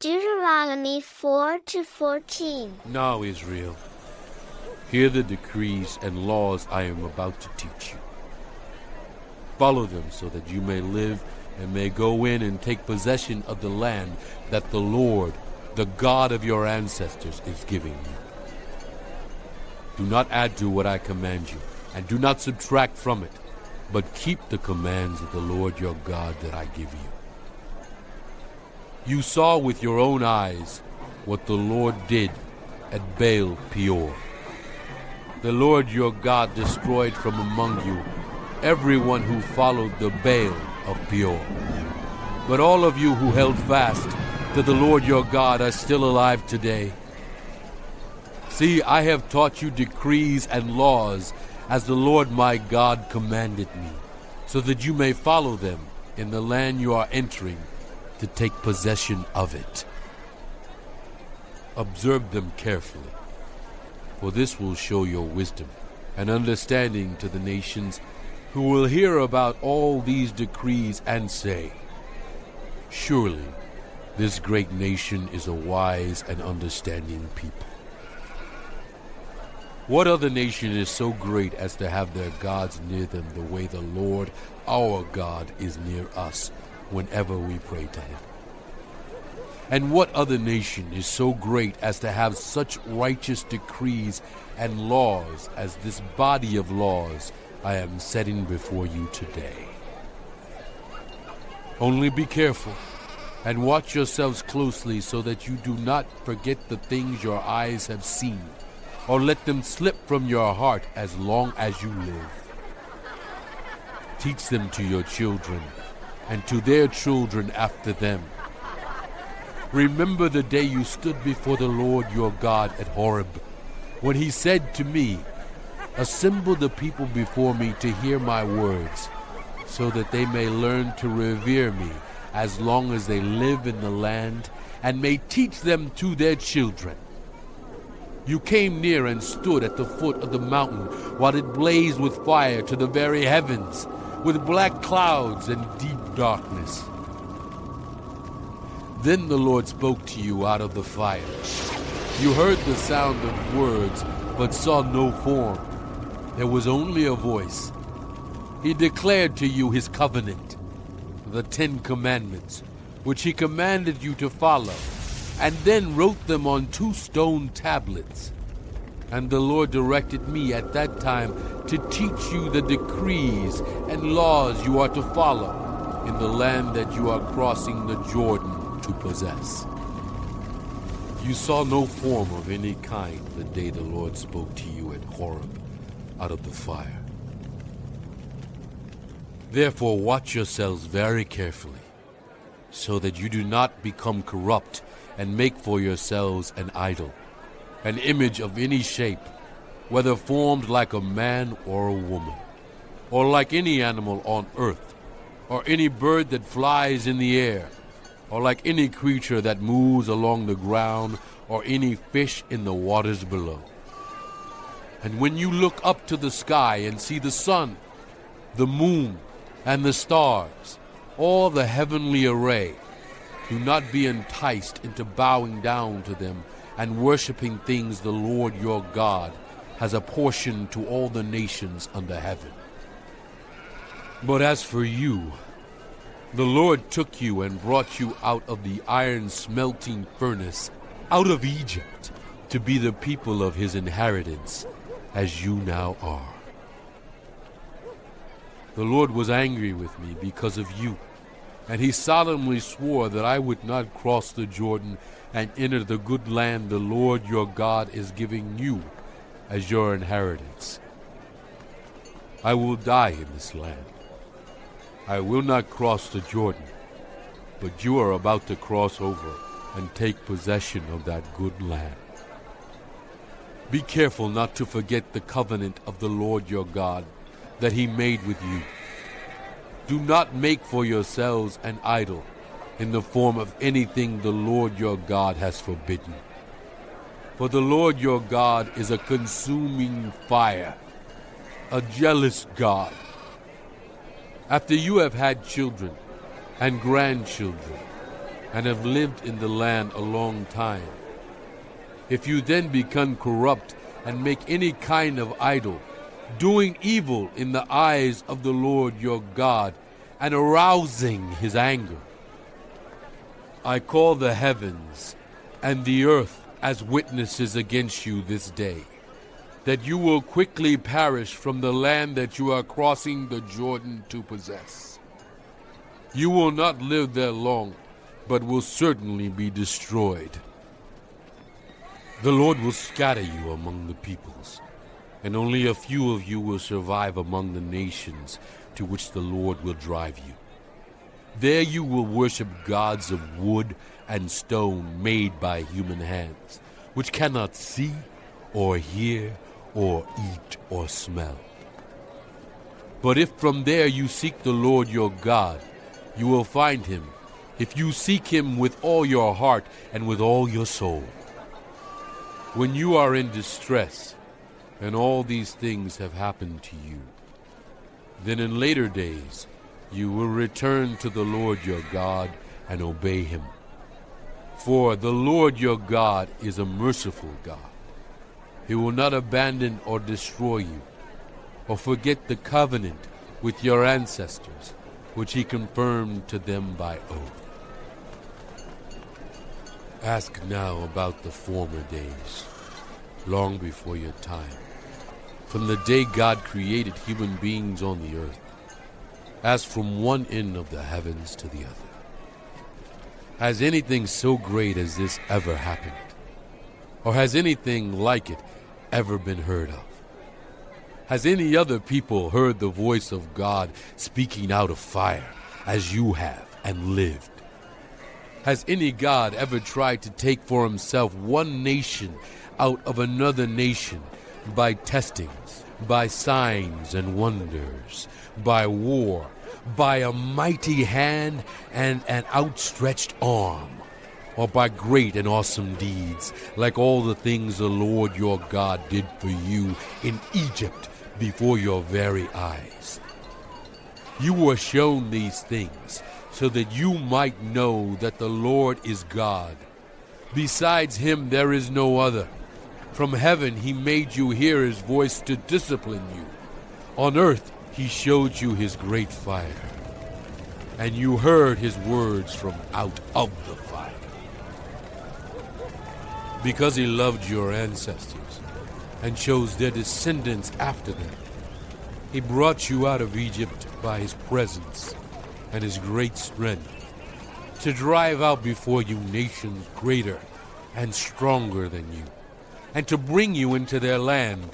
Deuteronomy 4-14. Now, Israel, hear the decrees and laws I am about to teach you. Follow them so that you may live and may go in and take possession of the land that the Lord, the God of your ancestors, is giving you. Do not add to what I command you, and do not subtract from it, but keep the commands of the Lord your God that I give you. You saw with your own eyes what the Lord did at Baal Peor. The Lord your God destroyed from among you everyone who followed the Baal of Peor. But all of you who held fast to the Lord your God are still alive today. See, I have taught you decrees and laws as the Lord my God commanded me, so that you may follow them in the land you are entering to take possession of it. Observe them carefully, for this will show your wisdom and understanding to the nations who will hear about all these decrees and say, "Surely this great nation is a wise and understanding people." What other nation is so great as to have their gods near them the way the Lord our God is near us whenever we pray to him? And what other nation is so great as to have such righteous decrees and laws as this body of laws I am setting before you today? Only be careful and watch yourselves closely so that you do not forget the things your eyes have seen, or let them slip from your heart as long as you live. Teach them to your children and to their children after them. Remember the day you stood before the Lord your God at Horeb, when he said to me, "Assemble the people before me to hear my words, so that they may learn to revere me as long as they live in the land, and may teach them to their children." You came near and stood at the foot of the mountain while it blazed with fire to the very heavens, with black clouds and deep darkness. Then the Lord spoke to you out of the fire. You heard the sound of words, but saw no form. There was only a voice. He declared to you his covenant, the 10 Commandments, which he commanded you to follow, and then wrote them on 2 stone tablets. And the Lord directed me at that time to teach you the decrees and laws you are to follow in the land that you are crossing the Jordan to possess. You saw no form of any kind the day the Lord spoke to you at Horeb out of the fire. Therefore watch yourselves very carefully, so that you do not become corrupt and make for yourselves an idol, an image of any shape, whether formed like a man or a woman, or like any animal on earth, or any bird that flies in the air, or like any creature that moves along the ground, or any fish in the waters below. And when you look up to the sky and see the sun, the moon, and the stars, all the heavenly array, do not be enticed into bowing down to them and worshiping things the Lord your God has apportioned to all the nations under heaven. But as for you, the Lord took you and brought you out of the iron smelting furnace, out of Egypt, to be the people of his inheritance, as you now are. The Lord was angry with me because of you, and he solemnly swore that I would not cross the Jordan and enter the good land the Lord your God is giving you as your inheritance. I will die in this land. I will not cross the Jordan, but you are about to cross over and take possession of that good land. Be careful not to forget the covenant of the Lord your God that he made with you. Do not make for yourselves an idol in the form of anything the Lord your God has forbidden. For the Lord your God is a consuming fire, a jealous God. After you have had children and grandchildren, and have lived in the land a long time. If you then become corrupt and make any kind of idol, doing evil in the eyes of the Lord your God, and arousing his anger, I call the heavens and the earth as witnesses against you this day, that you will quickly perish from the land that you are crossing the Jordan to possess. You will not live there long, but will certainly be destroyed. The Lord will scatter you among the peoples, and only a few of you will survive among the nations to which the Lord will drive you. There you will worship gods of wood and stone made by human hands, which cannot see or hear or eat or smell. But if from there you seek the Lord your God, you will find him, if you seek him with all your heart and with all your soul. When you are in distress, and all these things have happened to you, then in later days you will return to the Lord your God and obey him. For the Lord your God is a merciful God. He will not abandon or destroy you, or forget the covenant with your ancestors, which he confirmed to them by oath. Ask now about the former days, long before your time, from the day God created human beings on the earth, as from one end of the heavens to the other. Has anything so great as this ever happened? Or has anything like it ever been heard of? Has any other people heard the voice of God speaking out of fire, as you have, and lived? Has any God ever tried to take for himself one nation out of another nation by testings, by signs and wonders, by war, by a mighty hand and an outstretched arm, or by great and awesome deeds, like all the things the Lord your God did for you in Egypt before your very eyes? You were shown these things so that you might know that the Lord is God. Besides him there is no other. From heaven he made you hear his voice to discipline you. On earth he showed you his great fire, and you heard his words from out of the fire. Because he loved your ancestors and chose their descendants after them, he brought you out of Egypt by his presence and his great strength, to drive out before you nations greater and stronger than you, and to bring you into their land,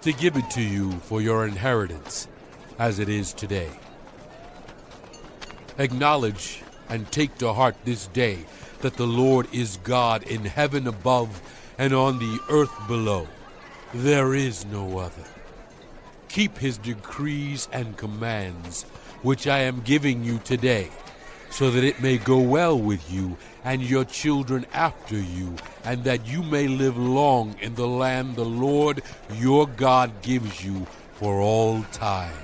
to give it to you for your inheritance, as it is today. Acknowledge and take to heart this day that the Lord is God in heaven above and on the earth below. There is no other. Keep his decrees and commands, which I am giving you today, so that it may go well with you and your children after you, and that you may live long in the land the Lord your God gives you for all time.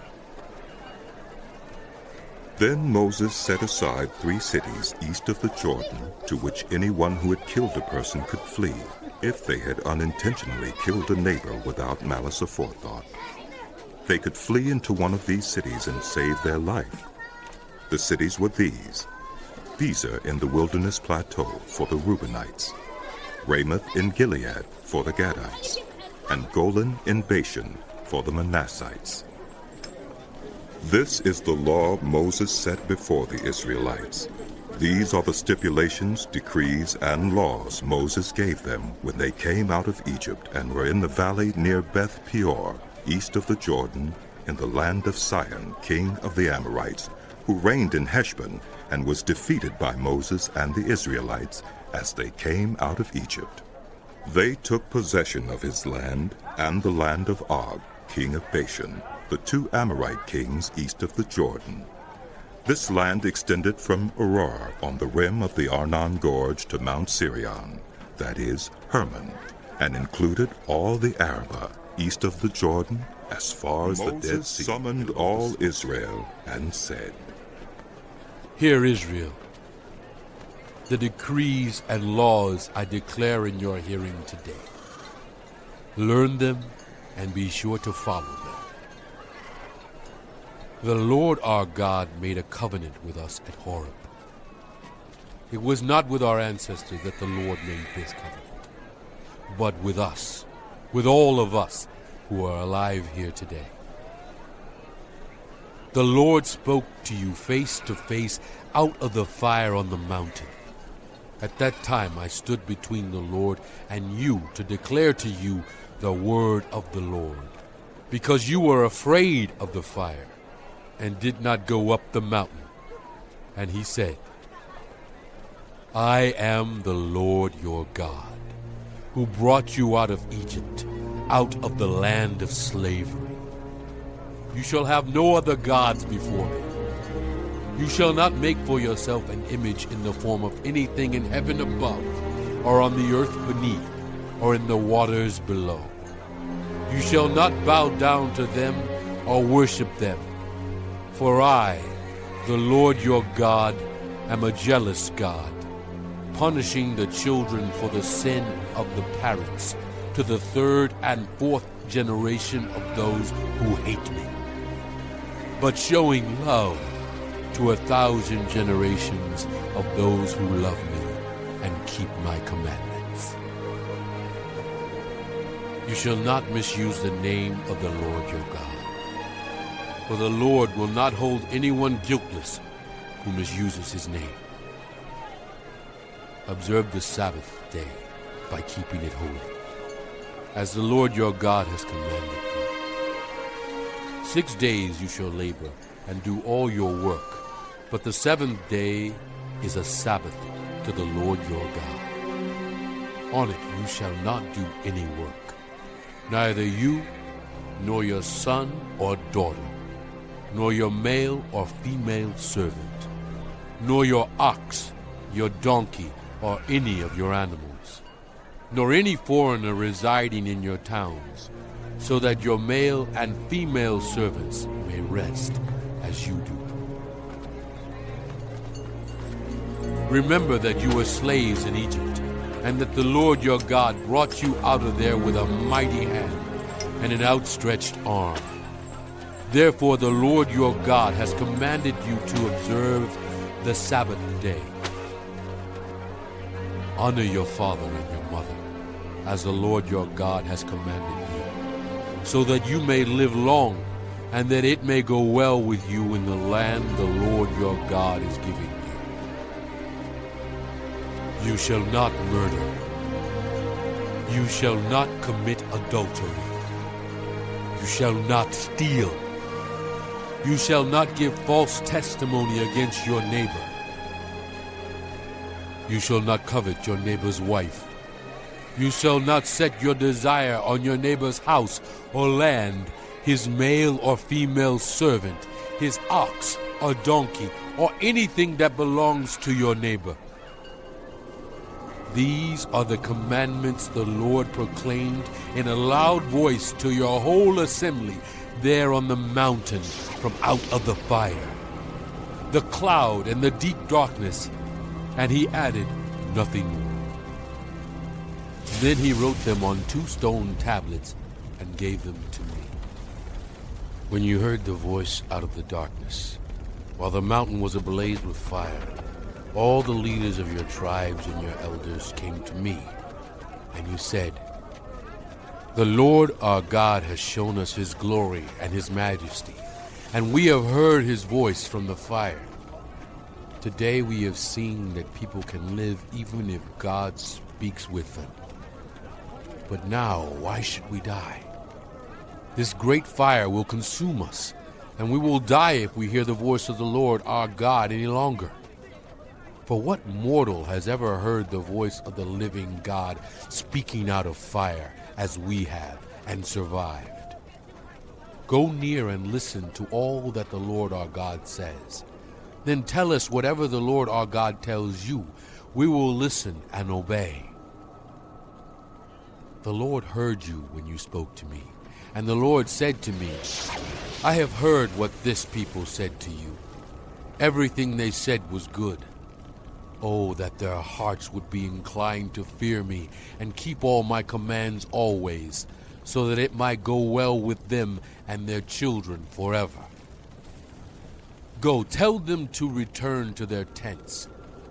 Then Moses set aside 3 cities east of the Jordan, to which anyone who had killed a person could flee, if they had unintentionally killed a neighbor without malice aforethought. They could flee into one of these cities and save their life. The cities were these: Bezer in the wilderness plateau for the Reubenites, Ramoth in Gilead for the Gadites, and Golan in Bashan for the Manassites. This is the law Moses set before the Israelites. These are the stipulations, decrees, and laws Moses gave them when they came out of Egypt and were in the valley near Beth Peor, east of the Jordan, in the land of Sihon, king of the Amorites, who reigned in Heshbon and was defeated by Moses and the Israelites as they came out of Egypt. They took possession of his land and the land of Og, king of Bashan, the 2 Amorite kings east of the Jordan. This land extended from Aroer on the rim of the Arnon Gorge to Mount Sirion, that is, Hermon, and included all the Arabah east of the Jordan as far as the Dead Sea. Moses summoned all Israel and said, Hear, Israel. the decrees and laws I declare in your hearing today. Learn them and be sure to follow them. The Lord our God made a covenant with us at Horeb. It was not with our ancestors that the Lord made this covenant, but with us, with all of us who are alive here today. The Lord spoke to you face to face out of the fire on the mountain. At that time I stood between the Lord and you to declare to you the word of the Lord, because you were afraid of the fire and did not go up the mountain. And he said, I am the Lord your God, who brought you out of Egypt, out of the land of slavery. You shall have no other gods before me. You shall not make for yourself an image in the form of anything in heaven above, or on the earth beneath, or in the waters below. You shall not bow down to them or worship them. For I, the Lord your God, am a jealous God, punishing the children for the sin of the parents, to the third and fourth generation of those who hate me, but showing love to 1,000 generations of those who love me and keep my commandments. You shall not misuse the name of the Lord your God, for the Lord will not hold anyone guiltless who misuses his name. Observe the Sabbath day by keeping it holy, as the Lord your God has commanded you. 6 days you shall labor and do all your work, but the seventh day is a Sabbath to the Lord your God. On it you shall not do any work, neither you, nor your son or daughter, nor your male or female servant, nor your ox, your donkey, or any of your animals, nor any foreigner residing in your towns, so that your male and female servants may rest as you do. Remember that you were slaves in Egypt, and that the Lord your God brought you out of there with a mighty hand and an outstretched arm. Therefore the Lord your God has commanded you to observe the Sabbath day. Honor your father and your mother, as the Lord your God has commanded you, so that you may live long, and that it may go well with you in the land the Lord your God is giving you. You shall not murder. You shall not commit adultery. You shall not steal. You shall not give false testimony against your neighbor. You shall not covet your neighbor's wife. You shall not set your desire on your neighbor's house or land, his male or female servant, his ox or donkey, or anything that belongs to your neighbor. These are the commandments the Lord proclaimed in a loud voice to your whole assembly there on the mountain from out of the fire, the cloud and the deep darkness, and he added nothing more. Then he wrote them on 2 stone tablets and gave them to me. When you heard the voice out of the darkness, while the mountain was ablaze with fire, all the leaders of your tribes and your elders came to me, and you said, The Lord our God has shown us his glory and his majesty, and we have heard his voice from the fire. Today we have seen that people can live even if God speaks with them. But now, why should we die? This great fire will consume us, and we will die if we hear the voice of the Lord our God any longer. For what mortal has ever heard the voice of the living God speaking out of fire as we have and survived? Go near and listen to all that the Lord our God says. Then tell us whatever the Lord our God tells you. We will listen and obey. The Lord heard you when you spoke to me, and the Lord said to me, I have heard what this people said to you. Everything they said was good. Oh, that their hearts would be inclined to fear me and keep all my commands always, so that it might go well with them and their children forever. Go, tell them to return to their tents,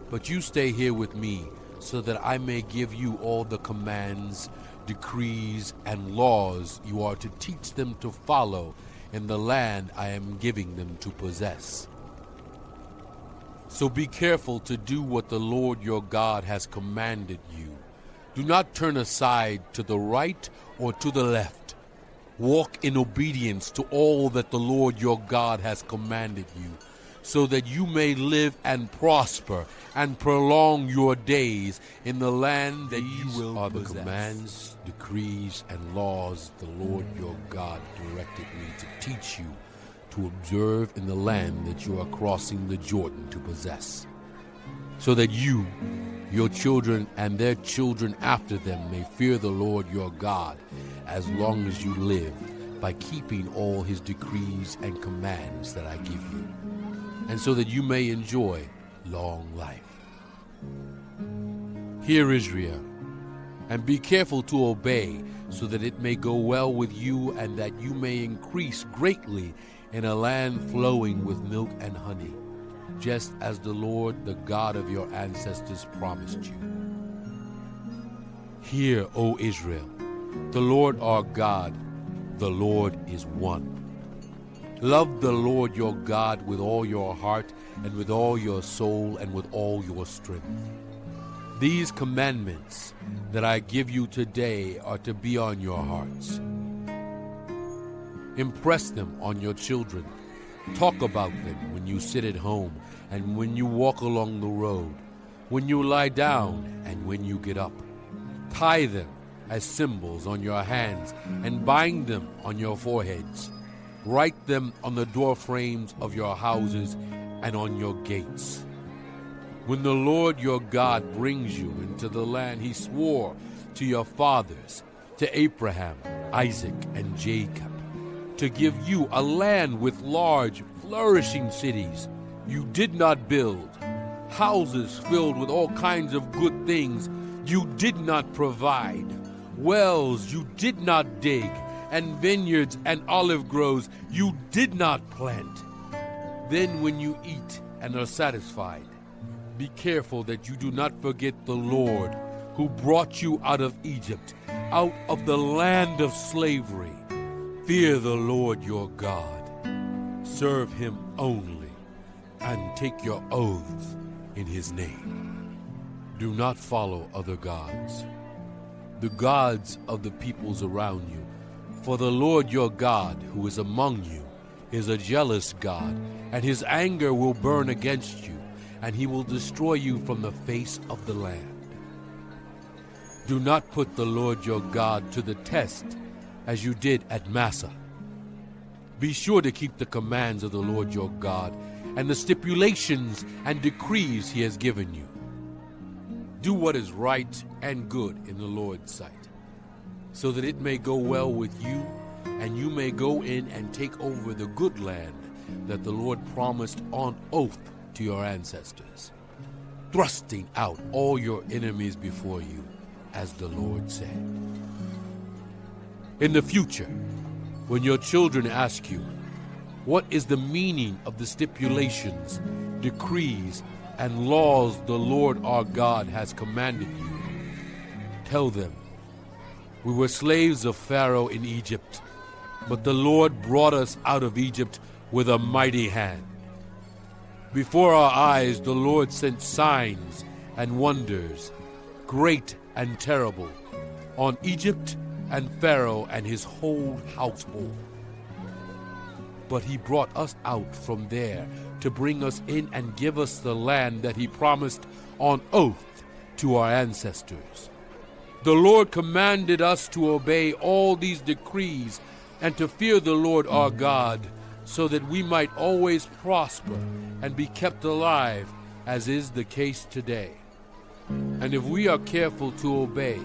but you stay here with me, so that I may give you all the commands, decrees, and laws you are to teach them to follow in the land I am giving them to possess. So be careful to do what the Lord your God has commanded you. Do not turn aside to the right or to the left. Walk in obedience to all that the Lord your God has commanded you, so that you may live and prosper and prolong your days in the land that you will are possess. The commands, decrees, and laws the Lord your God directed me to teach you to observe in the land that you are crossing the Jordan to possess, so that you, your children, and their children after them may fear the Lord your God as long as you live, by keeping all his decrees and commands that I give you, and so that you may enjoy long life. Hear, Israel, and be careful to obey, so that it may go well with you, and that you may increase greatly in a land flowing with milk and honey, just as the Lord, the God of your ancestors, promised you. Hear, O Israel, the Lord our God, the Lord is one. Love the Lord your God with all your heart, and with all your soul, and with all your strength. These commandments that I give you today are to be on your hearts. Impress them on your children. Talk about them when you sit at home and when you walk along the road, when you lie down and when you get up. Tie them as symbols on your hands and bind them on your foreheads. Write them on the door frames of your houses and on your gates. When the Lord your God brings you into the land he swore to your fathers, to Abraham, Isaac, and Jacob, to give you a land with large, flourishing cities you did not build, houses filled with all kinds of good things you did not provide, wells you did not dig, and vineyards and olive groves you did not plant. Then when you eat and are satisfied, be careful that you do not forget the Lord who brought you out of Egypt, out of the land of slavery. Fear the Lord your God, serve him only, and take your oaths in his name. Do not follow other gods, the gods of the peoples around you, for the Lord your God, who is among you, is a jealous God, and his anger will burn against you, and he will destroy you from the face of the land. Do not put the Lord your God to the test, as you did at Massah. Be sure to keep the commands of the Lord your God and the stipulations and decrees he has given you. Do what is right and good in the Lord's sight, so that it may go well with you, and you may go in and take over the good land that the Lord promised on oath to your ancestors, thrusting out all your enemies before you, as the Lord said. In the future, when your children ask you, what is the meaning of the stipulations, decrees, and laws the Lord our God has commanded you, tell them, we were slaves of Pharaoh in Egypt, but the Lord brought us out of Egypt with a mighty hand. Before our eyes the Lord sent signs and wonders, great and terrible, on Egypt and Pharaoh and his whole household. But he brought us out from there to bring us in and give us the land that he promised on oath to our ancestors. The Lord commanded us to obey all these decrees and to fear the Lord our God, so that we might always prosper and be kept alive, as is the case today. And if we are careful to obey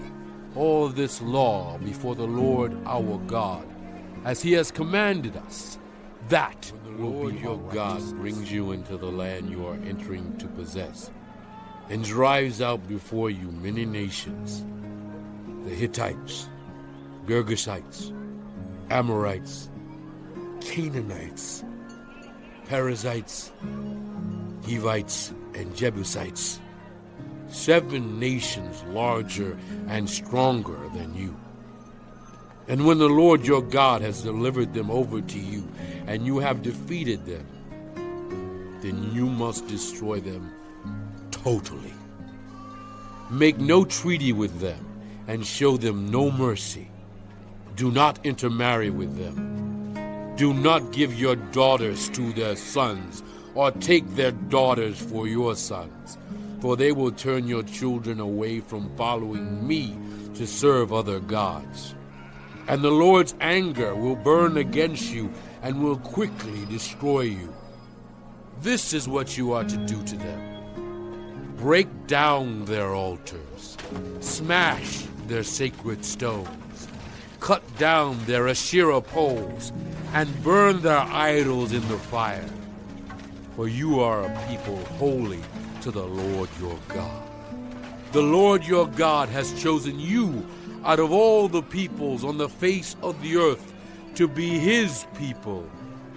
all this law before the Lord our God, as he has commanded us, that will be your God brings you into the land you are entering to possess. and drives out before you many nations, the Hittites, Girgashites, Amorites, Canaanites, Perizzites, Hivites, and Jebusites, 7 nations larger and stronger than you. And when the Lord your God has delivered them over to you, and you have defeated them, then you must destroy them totally. Make no treaty with them, and show them no mercy. Do not intermarry with them. Do not give your daughters to their sons, or take their daughters for your sons, for they will turn your children away from following me to serve other gods. And the Lord's anger will burn against you and will quickly destroy you. This is what you are to do to them. Break down their altars, smash their sacred stones, cut down their Asherah poles, and burn their idols in the fire. For you are a people holy to the Lord your God. The Lord your God has chosen you out of all the peoples on the face of the earth to be his people,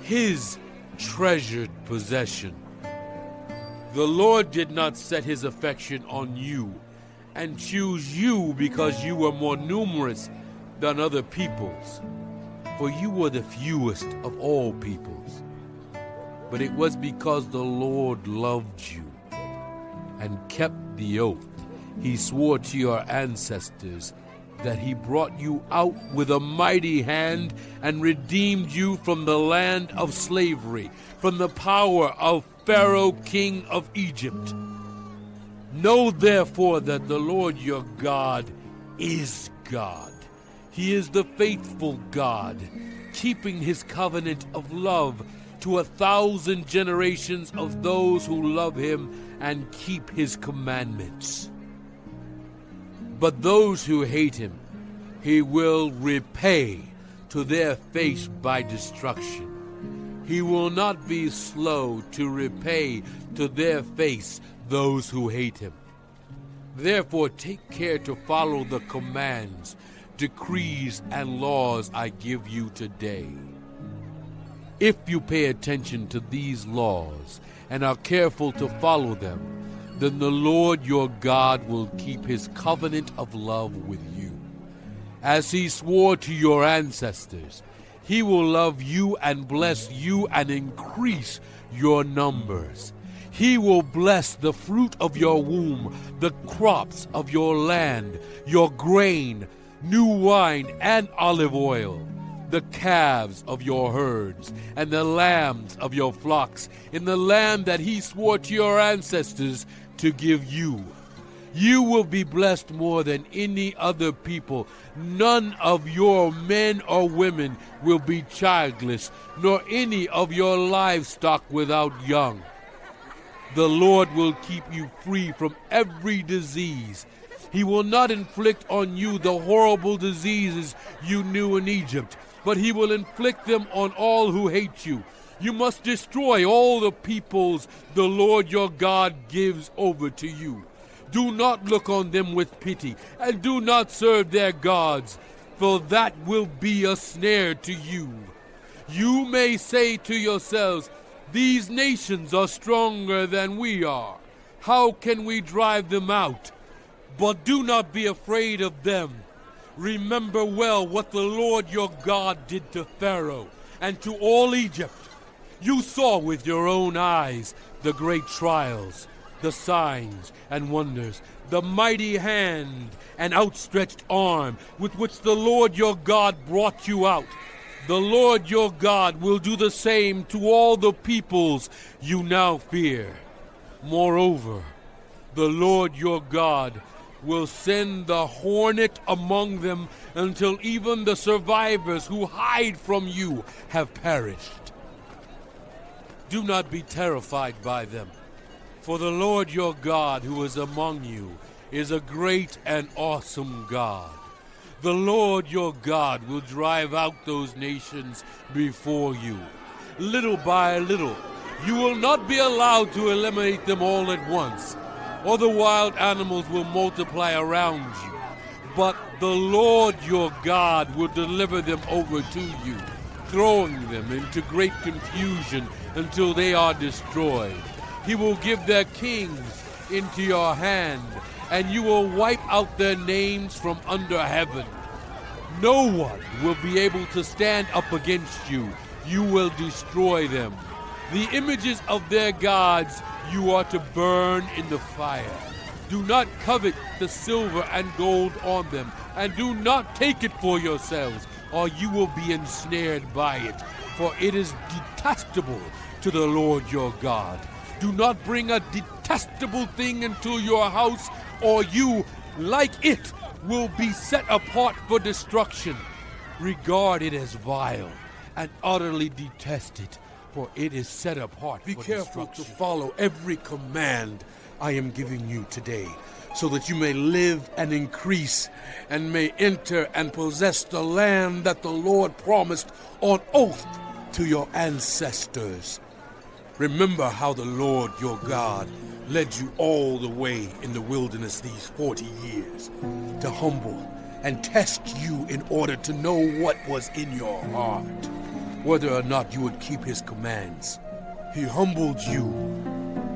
his treasured possession. The Lord did not set his affection on you and choose you because you were more numerous than other peoples, for you were the fewest of all peoples. But it was because the Lord loved you and kept the oath he swore to your ancestors, that he brought you out with a mighty hand and redeemed you from the land of slavery, from the power of Pharaoh, king of Egypt. Know therefore that the Lord your God is God. He is the faithful God, keeping his covenant of love to 1,000 generations of those who love him and keep his commandments. But those who hate him, he will repay to their face by destruction. He will not be slow to repay to their face those who hate him. Therefore take care to follow the commands, decrees, and laws I give you today. If you pay attention to these laws and are careful to follow them, then the Lord your God will keep his covenant of love with you. As he swore to your ancestors, he will love you and bless you and increase your numbers. He will bless the fruit of your womb, the crops of your land, your grain, new wine, and olive oil, the calves of your herds, and the lambs of your flocks, in the land that he swore to your ancestors to give you. You will be blessed more than any other people. None of your men or women will be childless, nor any of your livestock without young. The Lord will keep you free from every disease. He will not inflict on you the horrible diseases you knew in Egypt, but he will inflict them on all who hate you. You must destroy all the peoples the Lord your God gives over to you. Do not look on them with pity, and do not serve their gods, for that will be a snare to you. You may say to yourselves, these nations are stronger than we are. How can we drive them out? But do not be afraid of them. Remember well what the Lord your God did to Pharaoh and to all Egypt. You saw with your own eyes the great trials, the signs and wonders, the mighty hand and outstretched arm with which the Lord your God brought you out. The Lord your God will do the same to all the peoples you now fear. Moreover, the Lord your God will send the hornet among them until even the survivors who hide from you have perished. Do not be terrified by them, for the Lord your God who is among you is a great and awesome God. The Lord your God will drive out those nations before you, little by little. You will not be allowed to eliminate them all at once, or the wild animals will multiply around you. But the Lord your God will deliver them over to you, throwing them into great confusion until they are destroyed. He will give their kings into your hand, and you will wipe out their names from under heaven. No one will be able to stand up against you. You will destroy them. The images of their gods you are to burn in the fire. Do not covet the silver and gold on them, and do not take it for yourselves, or you will be ensnared by it, for it is detestable to the Lord your God. Do not bring a detestable thing into your house, or you, like it, will be set apart for destruction. Regard it as vile, and utterly detest it, for it is set apart for destruction. Be careful to follow every command I am giving you today, so that you may live and increase, and may enter and possess the land that the Lord promised on oath to your ancestors. Remember how the Lord your God led you all the way in the wilderness these 40 years, to humble and test you in order to know what was in your heart, whether or not you would keep his commands. He humbled you,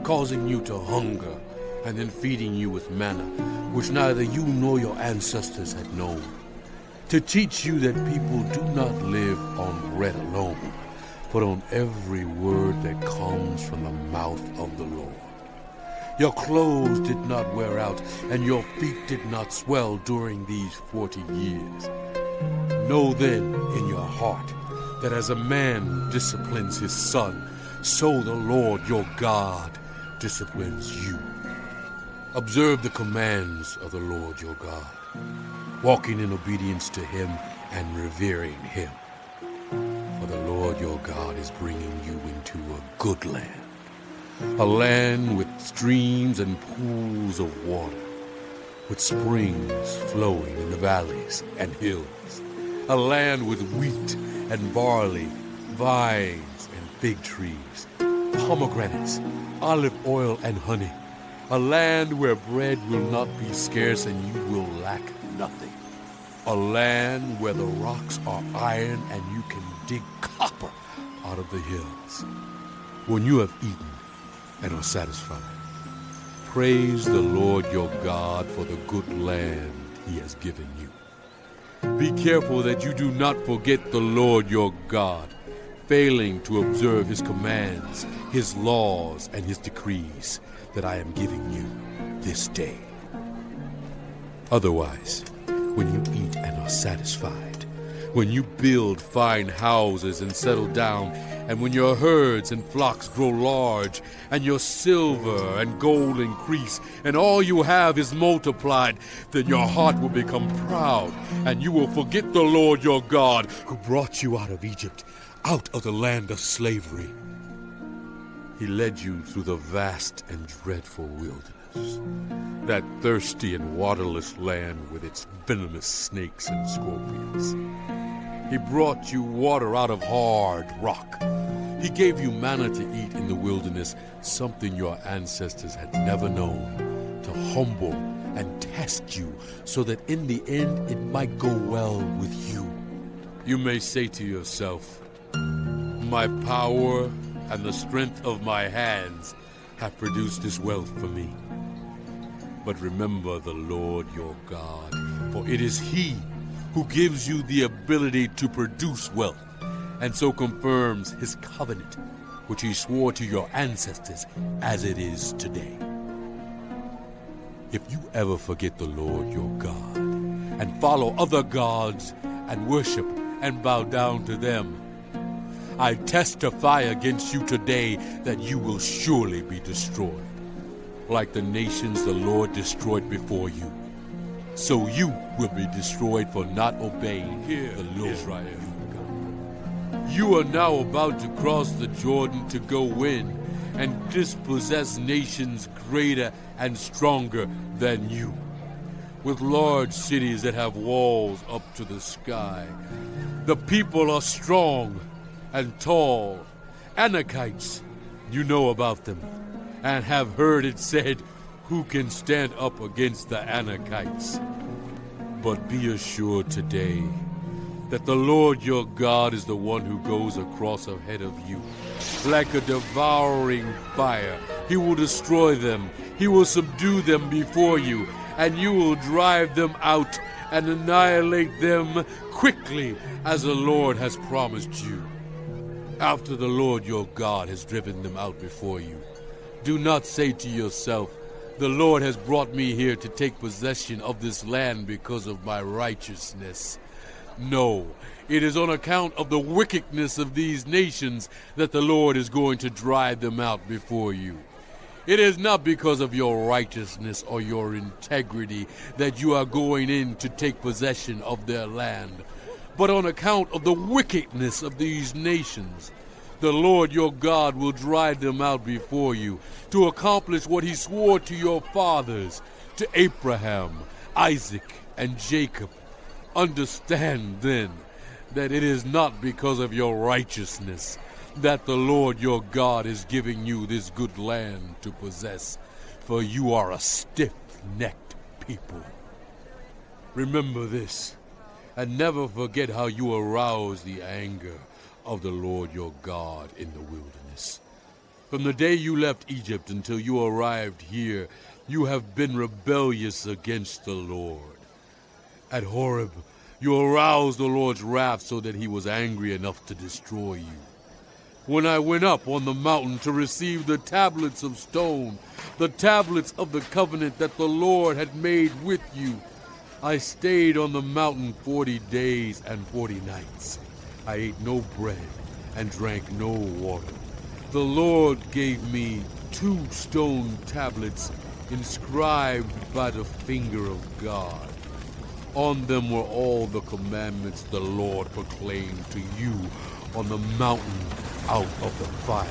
causing you to hunger, and then feeding you with manna, which neither you nor your ancestors had known, to teach you that people do not live on bread alone, but on every word that comes from the mouth of the Lord. Your clothes did not wear out, and your feet did not swell during these 40 years. Know then in your heart that as a man disciplines his son, so the Lord your God disciplines you. Observe the commands of the Lord your God, walking in obedience to him and revering him. For the Lord your God is bringing you into a good land, a land with streams and pools of water, with springs flowing in the valleys and hills, a land with wheat and barley, vines and fig trees, pomegranates, olive oil and honey, a land where bread will not be scarce and you will lack nothing, a land where the rocks are iron and you can dig copper out of the hills. When you have eaten and are satisfied, praise the Lord your God for the good land he has given you. Be careful that you do not forget the Lord your God, failing to observe his commands, his laws, and his decrees that I am giving you this day. Otherwise, when you eat and are satisfied, when you build fine houses and settle down, and when your herds and flocks grow large, and your silver and gold increase, and all you have is multiplied, then your heart will become proud, and you will forget the Lord your God, who brought you out of Egypt, out of the land of slavery. He led you through the vast and dreadful wilderness, that thirsty and waterless land with its venomous snakes and scorpions. He brought you water out of hard rock. He gave you manna to eat in the wilderness, something your ancestors had never known, to humble and test you, so that in the end it might go well with you. You may say to yourself, my power and the strength of my hands have produced this wealth for me. But remember the Lord your God, for it is he who gives you the ability to produce wealth, and so confirms his covenant, which he swore to your ancestors as it is today. If you ever forget the Lord your God, and follow other gods, and worship and bow down to them, I testify against you today that you will surely be destroyed, like the nations the Lord destroyed before you. So you will be destroyed for not obeying the Lord Israel. You are now about to cross the Jordan to go in and dispossess nations greater and stronger than you, with large cities that have walls up to the sky. The people are strong and tall. Anakites, you know about them, and have heard it said, who can stand up against the Anakites? But be assured today that the Lord your God is the one who goes across ahead of you. Like a devouring fire, he will destroy them. He will subdue them before you, and you will drive them out and annihilate them quickly, as the Lord has promised you. After the Lord your God has driven them out before you, do not say to yourself, "The Lord has brought me here to take possession of this land because of my righteousness." No, it is on account of the wickedness of these nations that the Lord is going to drive them out before you. It is not because of your righteousness or your integrity that you are going in to take possession of their land, but on account of the wickedness of these nations. The Lord your God will drive them out before you to accomplish what he swore to your fathers, to Abraham, Isaac, and Jacob. Understand, then, that it is not because of your righteousness that the Lord your God is giving you this good land to possess, for you are a stiff-necked people. Remember this, and never forget how you aroused the anger of the Lord your God in the wilderness. From the day you left Egypt until you arrived here, you have been rebellious against the Lord. At Horeb, you aroused the Lord's wrath so that he was angry enough to destroy you. When I went up on the mountain to receive the tablets of stone, the tablets of the covenant that the Lord had made with you, I stayed on the mountain 40 days and 40 nights. I ate no bread and drank no water. The Lord gave me 2 stone tablets inscribed by the finger of God. On them were all the commandments the Lord proclaimed to you on the mountain out of the fire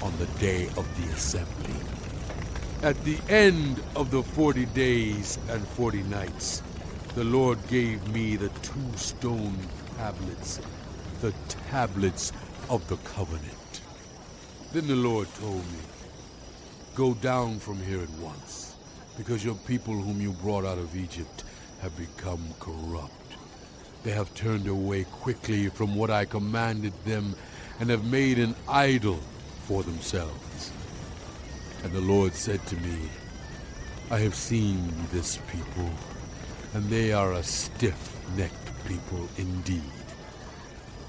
on the day of the assembly. At the end of the 40 days and 40 nights, the Lord gave me the 2 stone tablets, the tablets of the covenant. Then the Lord told me, "Go down from here at once, because your people whom you brought out of Egypt have become corrupt. They have turned away quickly from what I commanded them and have made an idol for themselves." And the Lord said to me, "I have seen this people, and they are a stiff-necked people indeed.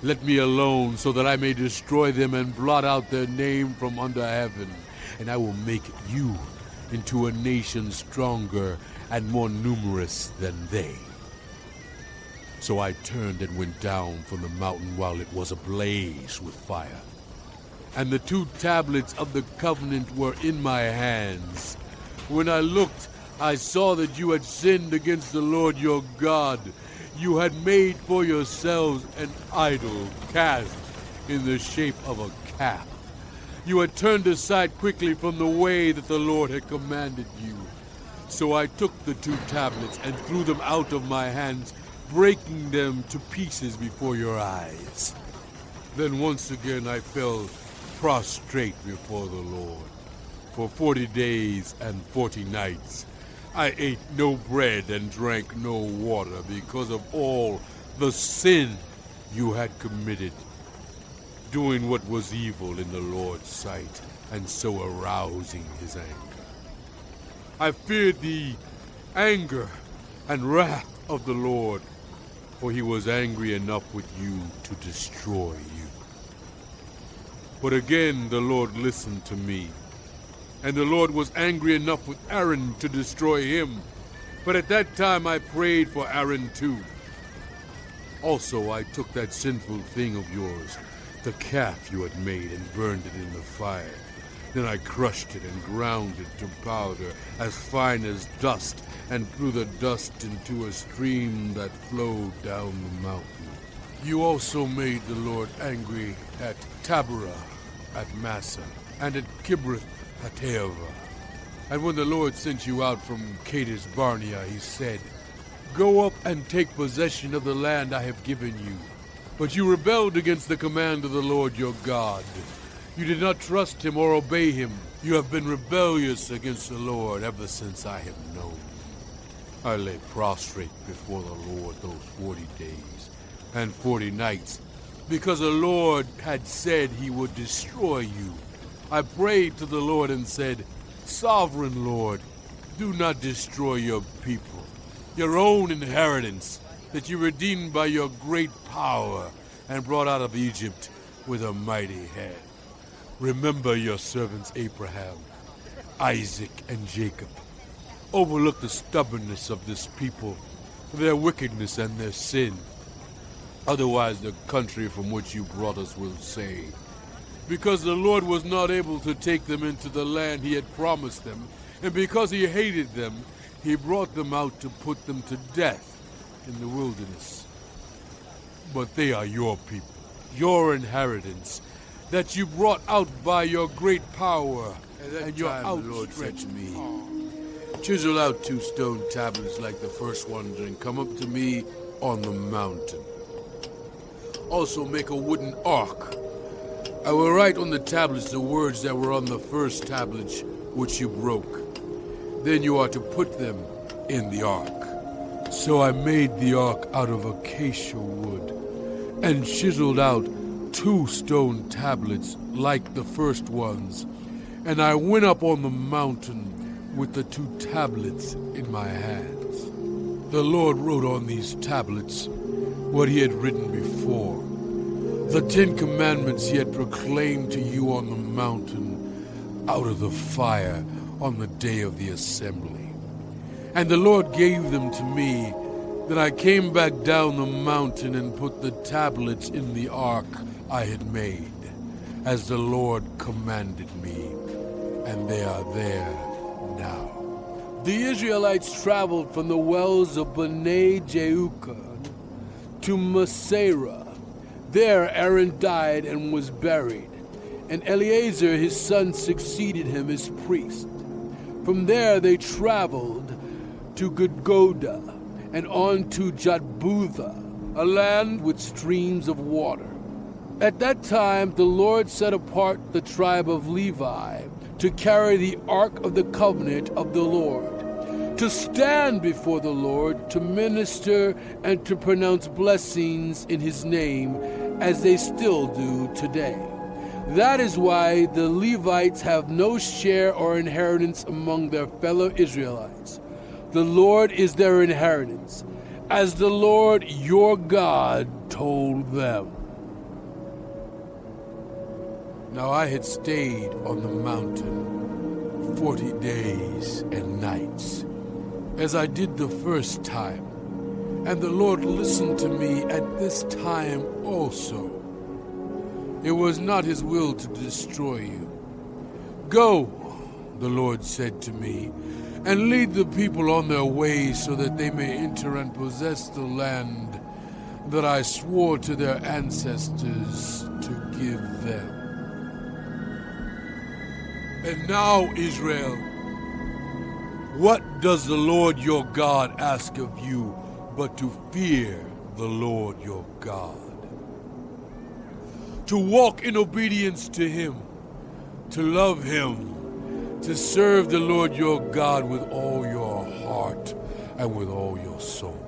Let me alone so that I may destroy them and blot out their name from under heaven, and I will make you into a nation stronger and more numerous than they." So I turned and went down from the mountain while it was ablaze with fire. And the 2 tablets of the covenant were in my hands. When I looked, I saw that you had sinned against the Lord your God. You had made for yourselves an idol cast in the shape of a calf. You had turned aside quickly from the way that the Lord had commanded you. So I took the 2 tablets and threw them out of my hands, breaking them to pieces before your eyes. Then once again I fell prostrate before the Lord. For 40 days and 40 nights I ate no bread and drank no water because of all the sin you had committed, doing what was evil in the Lord's sight, and so arousing his anger. I feared the anger and wrath of the Lord, for he was angry enough with you to destroy you. But again the Lord listened to me, and the Lord was angry enough with Aaron to destroy him. But at that time I prayed for Aaron too. Also I took that sinful thing of yours, the calf you had made, and burned it in the fire. Then I crushed it and ground it to powder, as fine as dust, and threw the dust into a stream that flowed down the mountain. You also made the Lord angry at Taberah, at Massa, and at Kibroth Hattaavah. And when the Lord sent you out from Kadesh Barnea, he said, "Go up and take possession of the land I have given you." But you rebelled against the command of the Lord your God. You did not trust him or obey him. You have been rebellious against the Lord ever since I have known. I lay prostrate before the Lord those 40 days and 40 nights, because the Lord had said he would destroy you. I prayed to the Lord and said, Sovereign Lord, do not destroy your people, your own inheritance, that you redeemed by your great power and brought out of Egypt with a mighty hand. Remember your servants Abraham, Isaac, and Jacob. Overlook the stubbornness of this people, their wickedness and their sin. Otherwise the country from which you brought us will say, because the Lord was not able to take them into the land he had promised them, and because he hated them, he brought them out to put them to death in the wilderness. But they are your people, your inheritance, that you brought out by your great power and your outstretched me. Chisel out 2 stone tablets like the first ones and come up to me on the mountain. Also make a wooden ark. I will write on the tablets the words that were on the first tablets which you broke. Then you are to put them in the ark. So I made the ark out of acacia wood and chiseled out 2 stone tablets like the first ones, and I went up on the mountain with the 2 tablets in my hands. The Lord wrote on these tablets what he had written before, the 10 commandments he had proclaimed to you on the mountain out of the fire on the day of the assembly. And the Lord gave them to me. Then I came back down the mountain and put the tablets in the ark I had made, as the Lord commanded me, and they are there now. The Israelites traveled from the wells of Bnei Jeukan to Masera. There Aaron died and was buried, and Eleazar his son succeeded him as priest. From there they traveled to Gudgoda and on to Jotbutha, a land with streams of water. At that time the Lord set apart the tribe of Levi to carry the ark of the covenant of the Lord, to stand before the Lord, to minister and to pronounce blessings in his name, as they still do today. That is why the Levites have no share or inheritance among their fellow Israelites. The Lord is their inheritance, as the Lord your God told them. Now I had stayed on the mountain 40 days and nights, as I did the first time, and the Lord listened to me at this time also. It was not his will to destroy you. Go, the Lord said to me, and lead the people on their way so that they may enter and possess the land that I swore to their ancestors to give them. And now, Israel, what does the Lord your God ask of you but to fear the Lord your God? To walk in obedience to him, to love him, to serve the Lord your God with all your heart and with all your soul,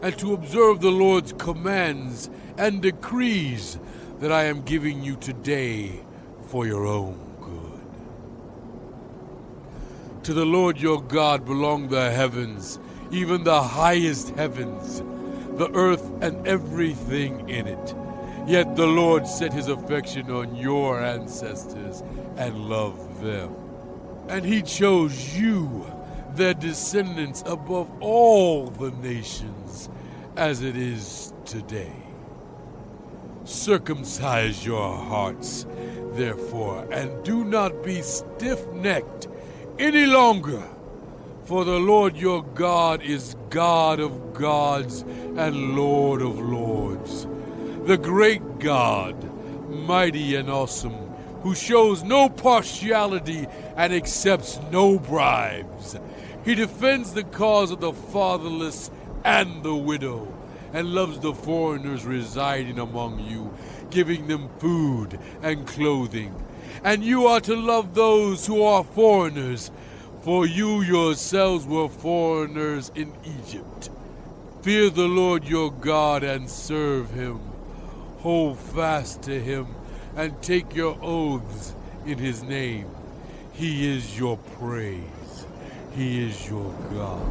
and to observe the Lord's commands and decrees that I am giving you today for your own good. To the Lord your God belong the heavens, even the highest heavens, the earth and everything in it. Yet the Lord set his affection on your ancestors and loved them. And he chose you, their descendants, above all the nations, as it is today. Circumcise your hearts, therefore, and do not be stiff-necked any longer. For the Lord your God is God of gods and Lord of lords, the great God, mighty and awesome, who shows no partiality and accepts no bribes. He defends the cause of the fatherless and the widow, and loves the foreigners residing among you, giving them food and clothing. And you are to love those who are foreigners, for you yourselves were foreigners in Egypt. Fear the Lord your God and serve him. Hold fast to him and take your oaths in his name. He is your praise. He is your God,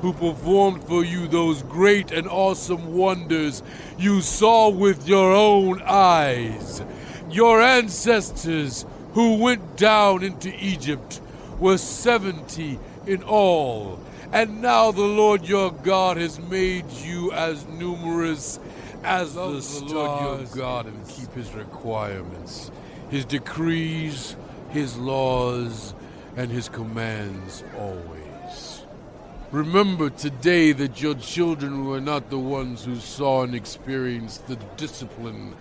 who performed for you those great and awesome wonders you saw with your own eyes. Your ancestors who went down into Egypt were 70 in all, and now the Lord your God has made you as numerous as the stars. Lord your God and keep his requirements, his decrees, his laws, and his commands always. Remember today that your children were not the ones who saw and experienced the discipline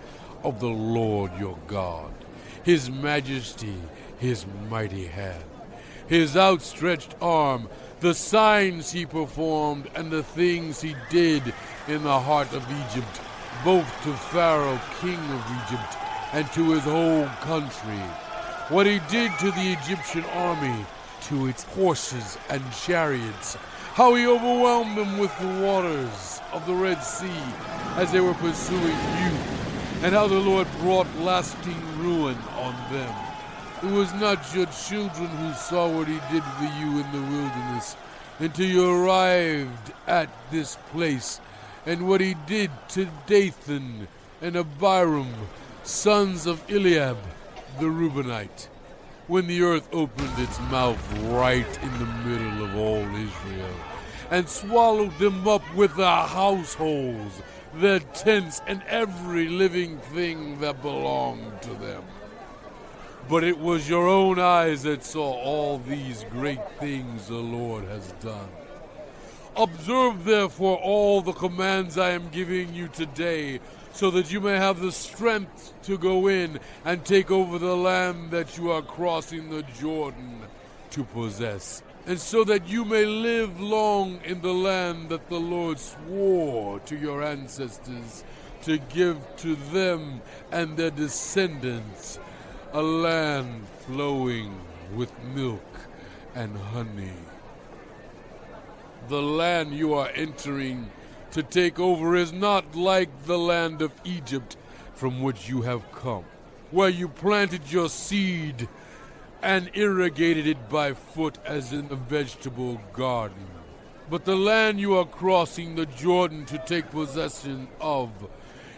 of the Lord your God, his majesty, his mighty hand, his outstretched arm, the signs he performed, and the things he did in the heart of Egypt, both to Pharaoh, king of Egypt, and to his whole country. What he did to the Egyptian army, to its horses and chariots, how he overwhelmed them with the waters of the Red Sea as they were pursuing you, and how the Lord brought lasting ruin on them. It was not your children who saw what he did for you in the wilderness until you arrived at this place, and what he did to Dathan and Abiram, sons of Eliab the Reubenite, when the earth opened its mouth right in the middle of all Israel, and swallowed them up with their households, their tents, and every living thing that belonged to them. But it was your own eyes that saw all these great things the Lord has done. Observe therefore all the commands I am giving you today, so that you may have the strength to go in and take over the land that you are crossing the Jordan to possess, and so that you may live long in the land that the Lord swore to your ancestors to give to them and their descendants, a land flowing with milk and honey. The land you are entering to take over is not like the land of Egypt from which you have come, where you planted your seed and irrigated it by foot as in a vegetable garden. But the land you are crossing the Jordan to take possession of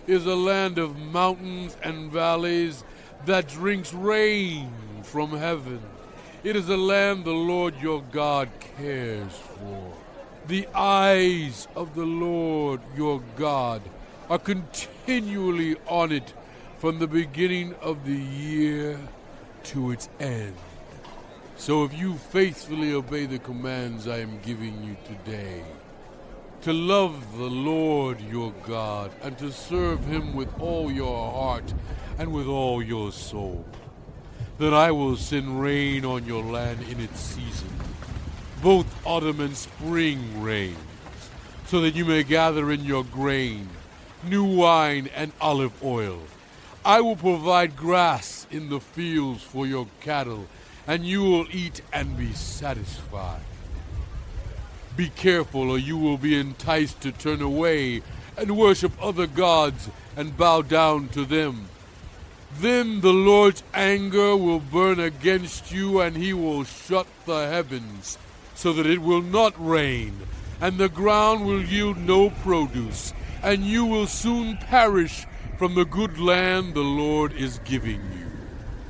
is a land of mountains and valleys that drinks rain from heaven. It is a land the Lord your God cares for. The eyes of the Lord your God are continually on it from the beginning of the year to its end. So if you faithfully obey the commands I am giving you today, to love the Lord your God and to serve him with all your heart and with all your soul, then I will send rain on your land in its season, both autumn and spring rains, so that you may gather in your grain, new wine, and olive oil. I will provide grass in the fields for your cattle, and you will eat and be satisfied. Be careful, or you will be enticed to turn away and worship other gods and bow down to them. Then the Lord's anger will burn against you, and he will shut the heavens so that it will not rain, and the ground will yield no produce, and you will soon perish from the good land the Lord is giving you.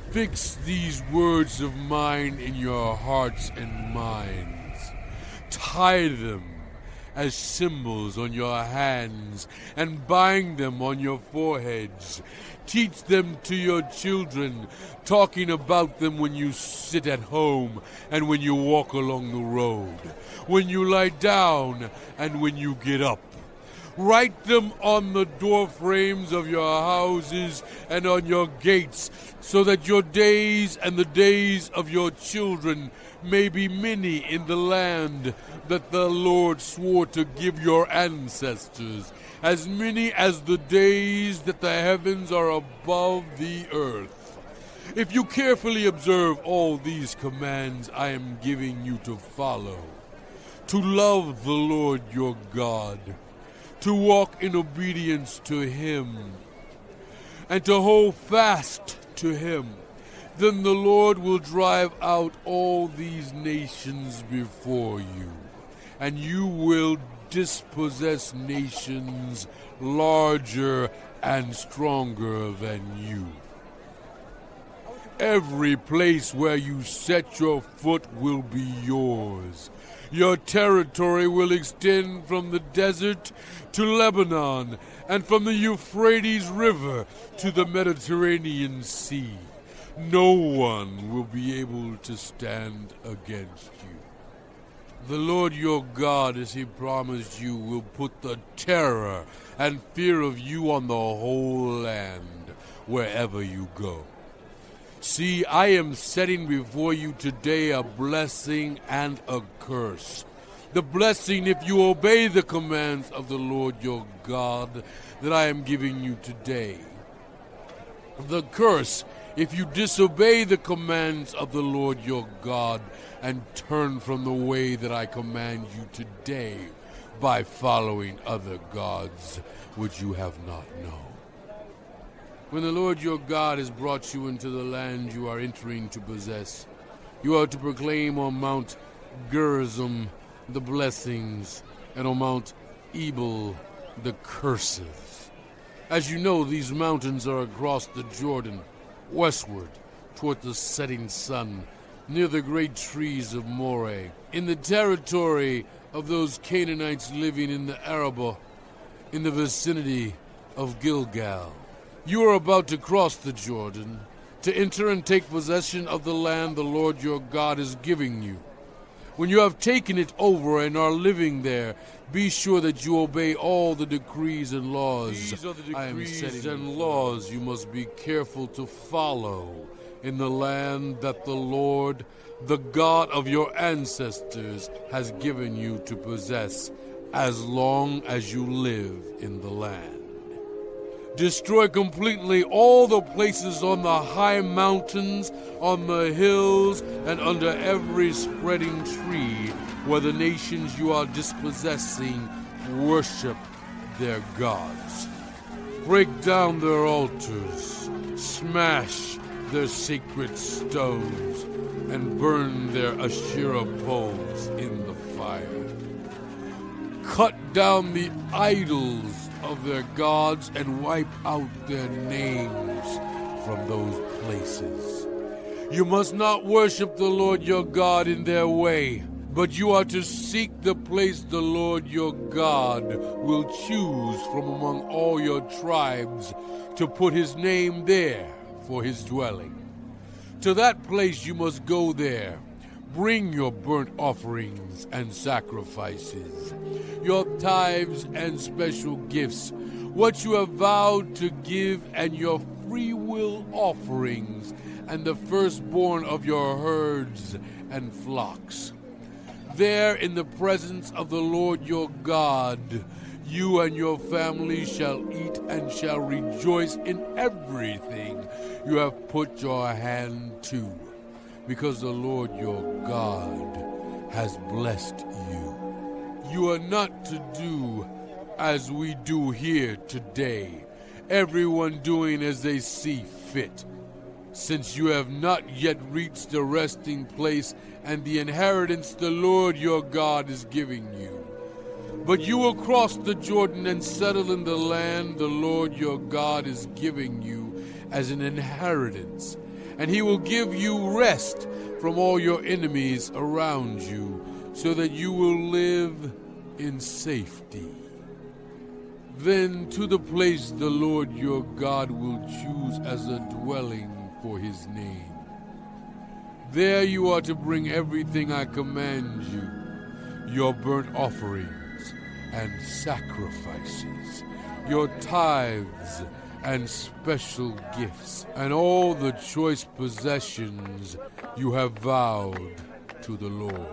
Fix these words of mine in your hearts and minds. Tie them as symbols on your hands and bind them on your foreheads. Teach them to your children, talking about them when you sit at home and when you walk along the road, when you lie down and when you get up. Write them on the door frames of your houses and on your gates, so that your days and the days of your children may be many in the land that the Lord swore to give your ancestors, as many as the days that the heavens are above the earth. If you carefully observe all these commands I am giving you to follow, to love the Lord your God, to walk in obedience to Him, and to hold fast to Him, then the Lord will drive out all these nations before you, and you will dispossess nations larger and stronger than you. Every place where you set your foot will be yours. Your territory will extend from the desert to Lebanon, and from the Euphrates River to the Mediterranean Sea. No one will be able to stand against you. The Lord your God, as He promised you, will put the terror and fear of you on the whole land, wherever you go. See, I am setting before you today a blessing and a curse. The blessing if you obey the commands of the Lord your God that I am giving you today. The curse if you disobey the commands of the Lord your God and turn from the way that I command you today by following other gods which you have not known. When the Lord your God has brought you into the land you are entering to possess, you are to proclaim on Mount Gerizim the blessings, and on Mount Ebal the curses. As you know, these mountains are across the Jordan, westward toward the setting sun, near the great trees of Moreh, in the territory of those Canaanites living in the Arabah, in the vicinity of Gilgal. You are about to cross the Jordan, to enter and take possession of the land the Lord your God is giving you. When you have taken it over and are living there, be sure that you obey all the decrees and laws. These are the decrees and laws you must be careful to follow in the land that the Lord, the God of your ancestors, has given you to possess as long as you live in the land. Destroy completely all the places on the high mountains, on the hills, and under every spreading tree where the nations you are dispossessing worship their gods. Break down their altars, smash their sacred stones, and burn their Asherah poles in the fire. Cut down the idols of their gods and wipe out their names from those places. You must not worship the Lord your God in their way, but you are to seek the place the Lord your God will choose from among all your tribes to put His name there for His dwelling. To that place you must go there. Bring your burnt offerings and sacrifices, your tithes and special gifts, what you have vowed to give, and your free will offerings, and the firstborn of your herds and flocks. There, in the presence of the Lord your God, you and your family shall eat and shall rejoice in everything you have put your hand to, because the Lord your God has blessed you. You are not to do as we do here today, everyone doing as they see fit, since you have not yet reached the resting place and the inheritance the Lord your God is giving you. But you will cross the Jordan and settle in the land the Lord your God is giving you as an inheritance, and He will give you rest from all your enemies around you, so that you will live in safety. Then to the place the Lord your God will choose as a dwelling for His name. There you are to bring everything I command you, your burnt offerings and sacrifices, your tithes and special gifts, and all the choice possessions you have vowed to the Lord.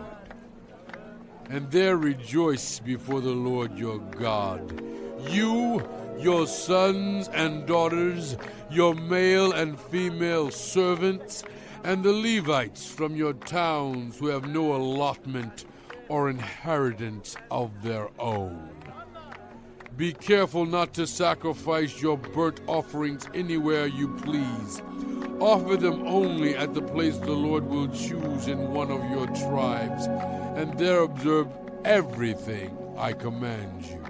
And there rejoice before the Lord your God, You, your sons and daughters, your male and female servants, and the Levites from your towns who have no allotment or inheritance of their own. Be careful not to sacrifice your burnt offerings anywhere you please. Offer them only at the place the Lord will choose in one of your tribes, and there observe everything I command you.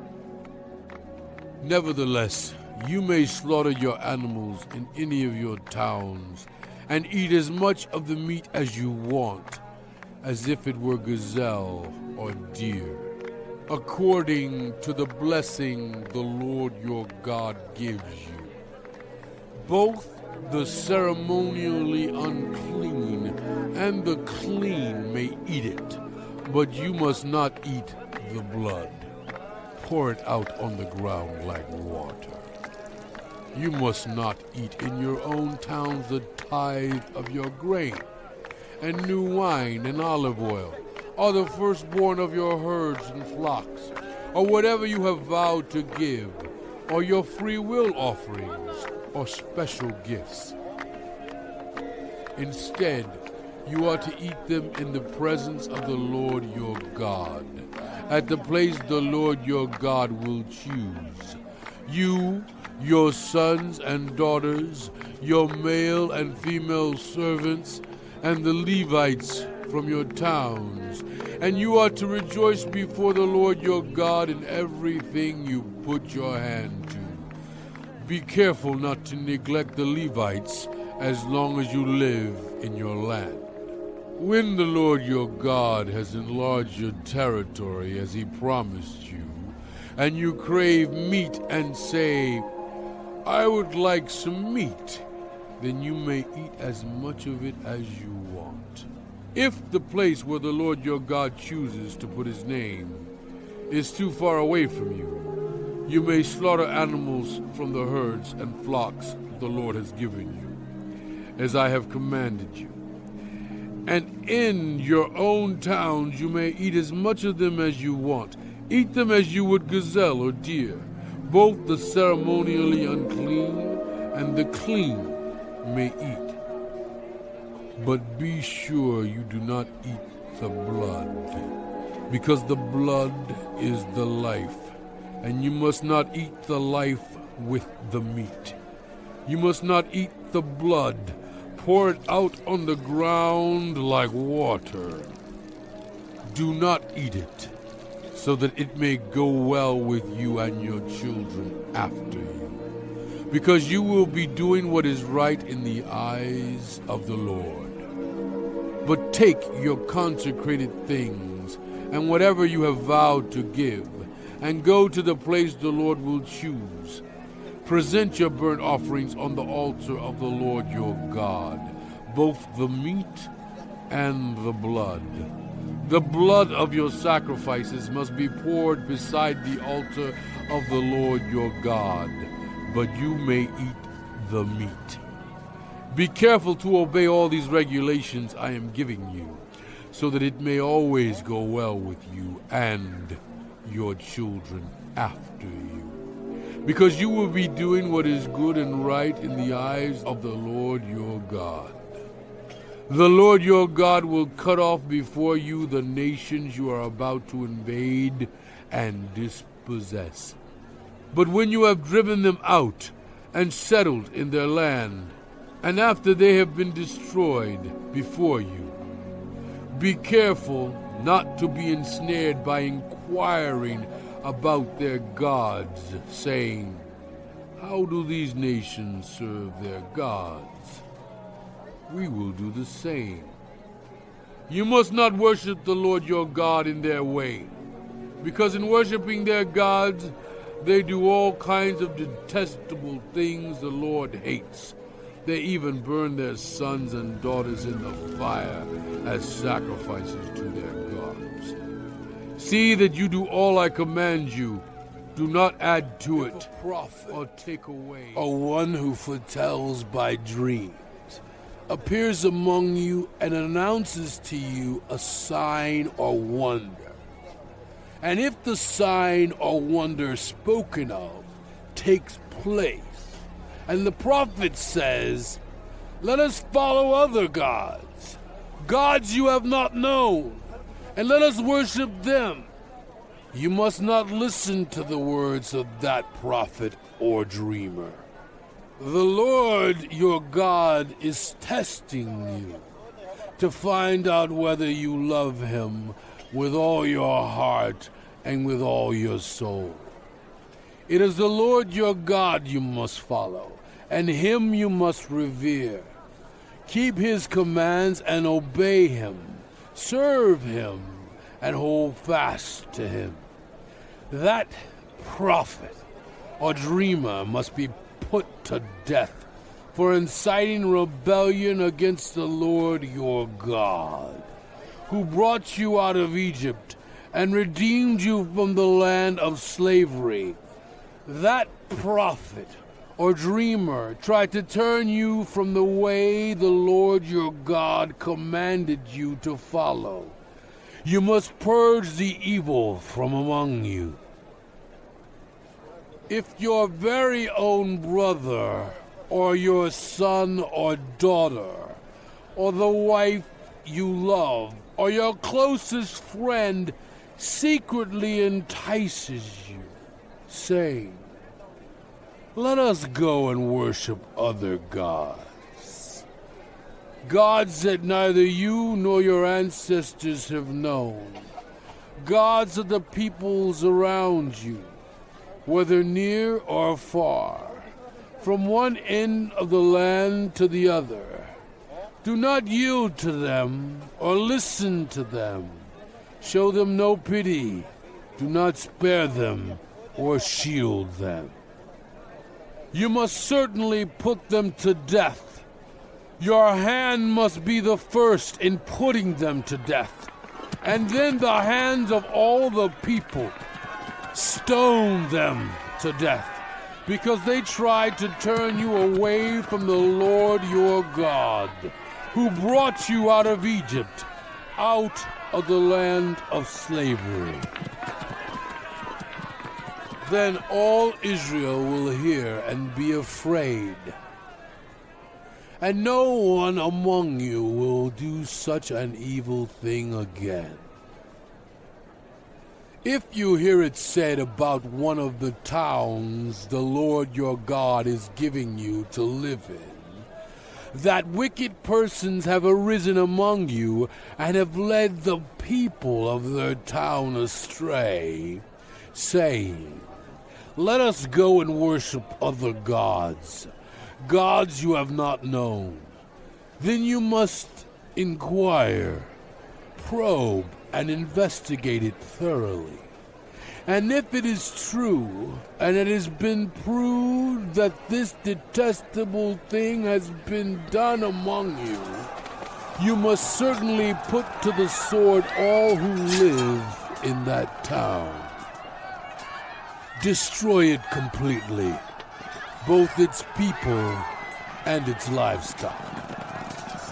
Nevertheless, you may slaughter your animals in any of your towns, and eat as much of the meat as you want, as if it were gazelle or deer, according to the blessing the Lord your God gives you. Both the ceremonially unclean and the clean may eat it, but you must not eat the blood. Pour it out on the ground like water. You must not eat in your own towns the tithe of your grain, and new wine and olive oil, or the firstborn of your herds and flocks, or whatever you have vowed to give, or your free will offerings, or special gifts. Instead, you are to eat them in the presence of the Lord your God, at the place the Lord your God will choose. You, your sons and daughters, your male and female servants, and the Levites from your towns, and you are to rejoice before the Lord your God in everything you put your hand to. Be careful not to neglect the Levites as long as you live in your land. When the Lord your God has enlarged your territory as he promised you, and you crave meat and say, I would like some meat, then you may eat as much of it as you want. If the place where the Lord your God chooses to put his name is too far away from you, you may slaughter animals from the herds and flocks the Lord has given you, as I have commanded you. And in your own towns you may eat as much of them as you want. Eat them as you would gazelle or deer. Both the ceremonially unclean and the clean may eat. But be sure you do not eat the blood, because the blood is the life, and you must not eat the life with the meat. You must not eat the blood. Pour it out on the ground like water. Do not eat it, so that it may go well with you and your children after you, because you will be doing what is right in the eyes of the Lord. But take your consecrated things and whatever you have vowed to give, and go to the place the Lord will choose. Present your burnt offerings on the altar of the Lord your God, both the meat and the blood. The blood of your sacrifices must be poured beside the altar of the Lord your God, but you may eat the meat. Be careful to obey all these regulations I am giving you, so that it may always go well with you and your children after you. Because you will be doing what is good and right in the eyes of the Lord your God. The Lord your God will cut off before you the nations you are about to invade and dispossess. But when you have driven them out and settled in their land, and after they have been destroyed before you, be careful not to be ensnared by inquiring about their gods, saying, how do these nations serve their gods? We will do the same. You must not worship the Lord your God in their way, because in worshiping their gods, they do all kinds of detestable things the Lord hates. They even burn their sons and daughters in the fire as sacrifices to their gods. See that you do all I command you. Do not add to it, or take away. Or one who foretells by dreams appears among you and announces to you a sign or wonder. And if the sign or wonder spoken of takes place, and the prophet says, "Let us follow other gods, gods you have not known, and let us worship them," you must not listen to the words of that prophet or dreamer. The Lord your God is testing you to find out whether you love him with all your heart and with all your soul. It is the Lord your God you must follow, and him you must revere. Keep his commands and obey him. Serve him and hold fast to him. That prophet or dreamer must be put to death for inciting rebellion against the Lord your God, who brought you out of Egypt and redeemed you from the land of slavery. That prophet or dreamer tried to turn you from the way the Lord your God commanded you to follow. You must purge the evil from among you. If your very own brother, or your son or daughter, or the wife you love, or your closest friend secretly entices you, saying, "Let us go and worship other gods," gods that neither you nor your ancestors have known, gods of the peoples around you, whether near or far, from one end of the land to the other. Do not yield to them or listen to them. Show them no pity. Do not spare them or shield them. You must certainly put them to death. Your hand must be the first in putting them to death, and then the hands of all the people. Stone them to death, because they tried to turn you away from the Lord your God, who brought you out of Egypt, out of the land of slavery. Then all Israel will hear and be afraid, and no one among you will do such an evil thing again. If you hear it said about one of the towns the Lord your God is giving you to live in, that wicked persons have arisen among you and have led the people of their town astray, saying, "Let us go and worship other gods, gods you have not known," then you must inquire, probe, and investigate it thoroughly. And if it is true, and it has been proved that this detestable thing has been done among you, you must certainly put to the sword all who live in that town. Destroy it completely, both its people and its livestock.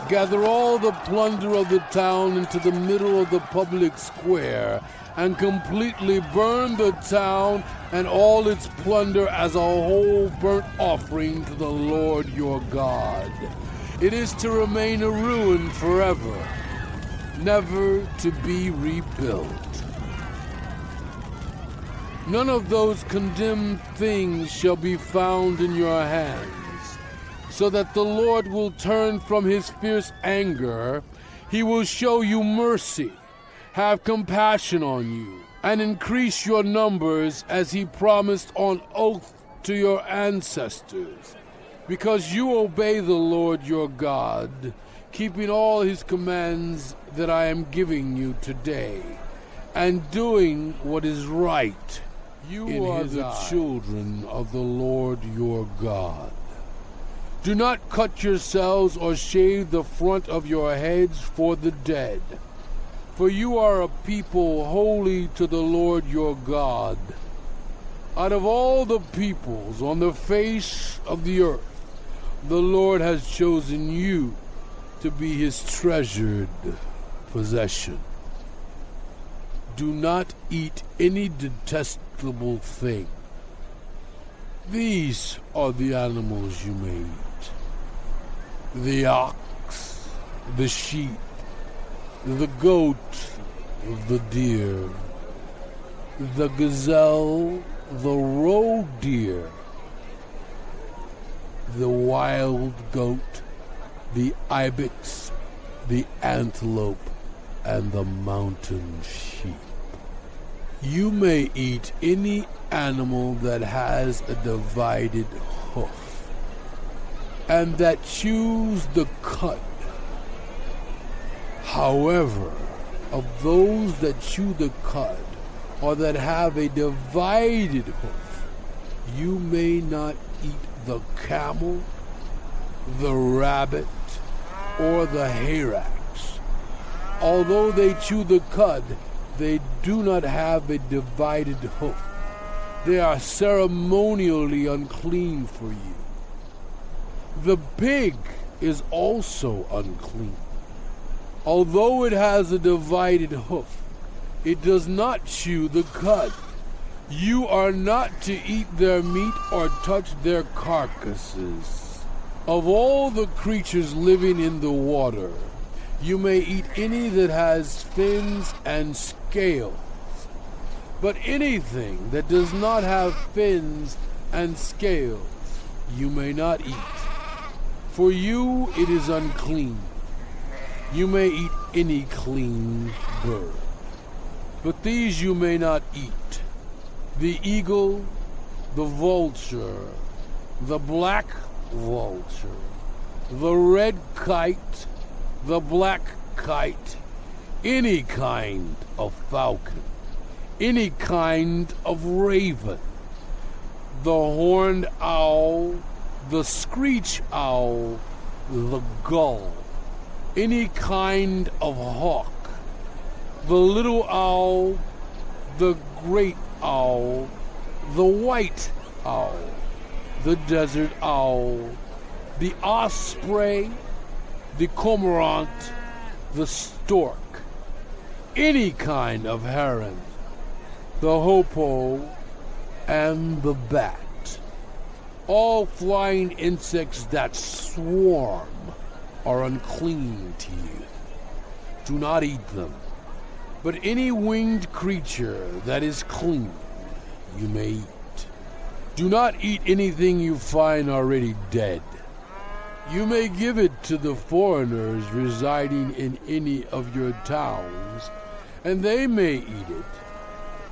Gather all the plunder of the town into the middle of the public square, and completely burn the town and all its plunder as a whole burnt offering to the Lord your God. It is to remain a ruin forever, never to be rebuilt. None of those condemned things shall be found in your hands, so that the Lord will turn from his fierce anger. He will show you mercy, have compassion on you, and increase your numbers as he promised on oath to your ancestors, because you obey the Lord your God, keeping all his commands that I am giving you today, and doing what is right. You are the children of the Lord your God. Do not cut yourselves or shave the front of your heads for the dead, for you are a people holy to the Lord your God. Out of all the peoples on the face of the earth, the Lord has chosen you to be his treasured possession. Do not eat any detestable thing. These are the animals you may eat: the ox, the sheep, the goat, the deer, the gazelle, the roe deer, the wild goat, the ibex, the antelope, and the mountain sheep. You may eat any animal that has a divided hoof, and that chews the cud. However, of those that chew the cud, or that have a divided hoof, you may not eat the camel, the rabbit, or the hyrax. Although they chew the cud, they do not have a divided hoof. They are ceremonially unclean for you. The pig is also unclean. Although it has a divided hoof, it does not chew the cud. You are not to eat their meat or touch their carcasses. Of all the creatures living in the water, you may eat any that has fins and scales. But anything that does not have fins and scales, you may not eat. For you it is unclean. You may eat any clean bird. But these you may not eat: the eagle, the vulture, the black vulture, the red kite, the black kite, any kind of falcon, any kind of raven, the horned owl, the screech owl, the gull, any kind of hawk, the little owl, the great owl, the white owl, the desert owl, the osprey, the cormorant, the stork, any kind of heron, the hoopoe, and the bat. All flying insects that swarm are unclean to you. Do not eat them. But any winged creature that is clean, you may eat. Do not eat anything you find already dead. You may give it to the foreigners residing in any of your towns, and they may eat it.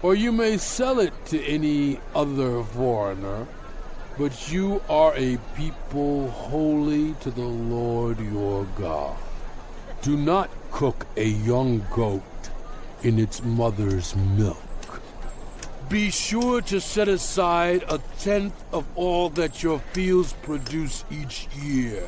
Or you may sell it to any other foreigner, but you are a people holy to the Lord your God. Do not cook a young goat in its mother's milk. Be sure to set aside 1/10 of all that your fields produce each year.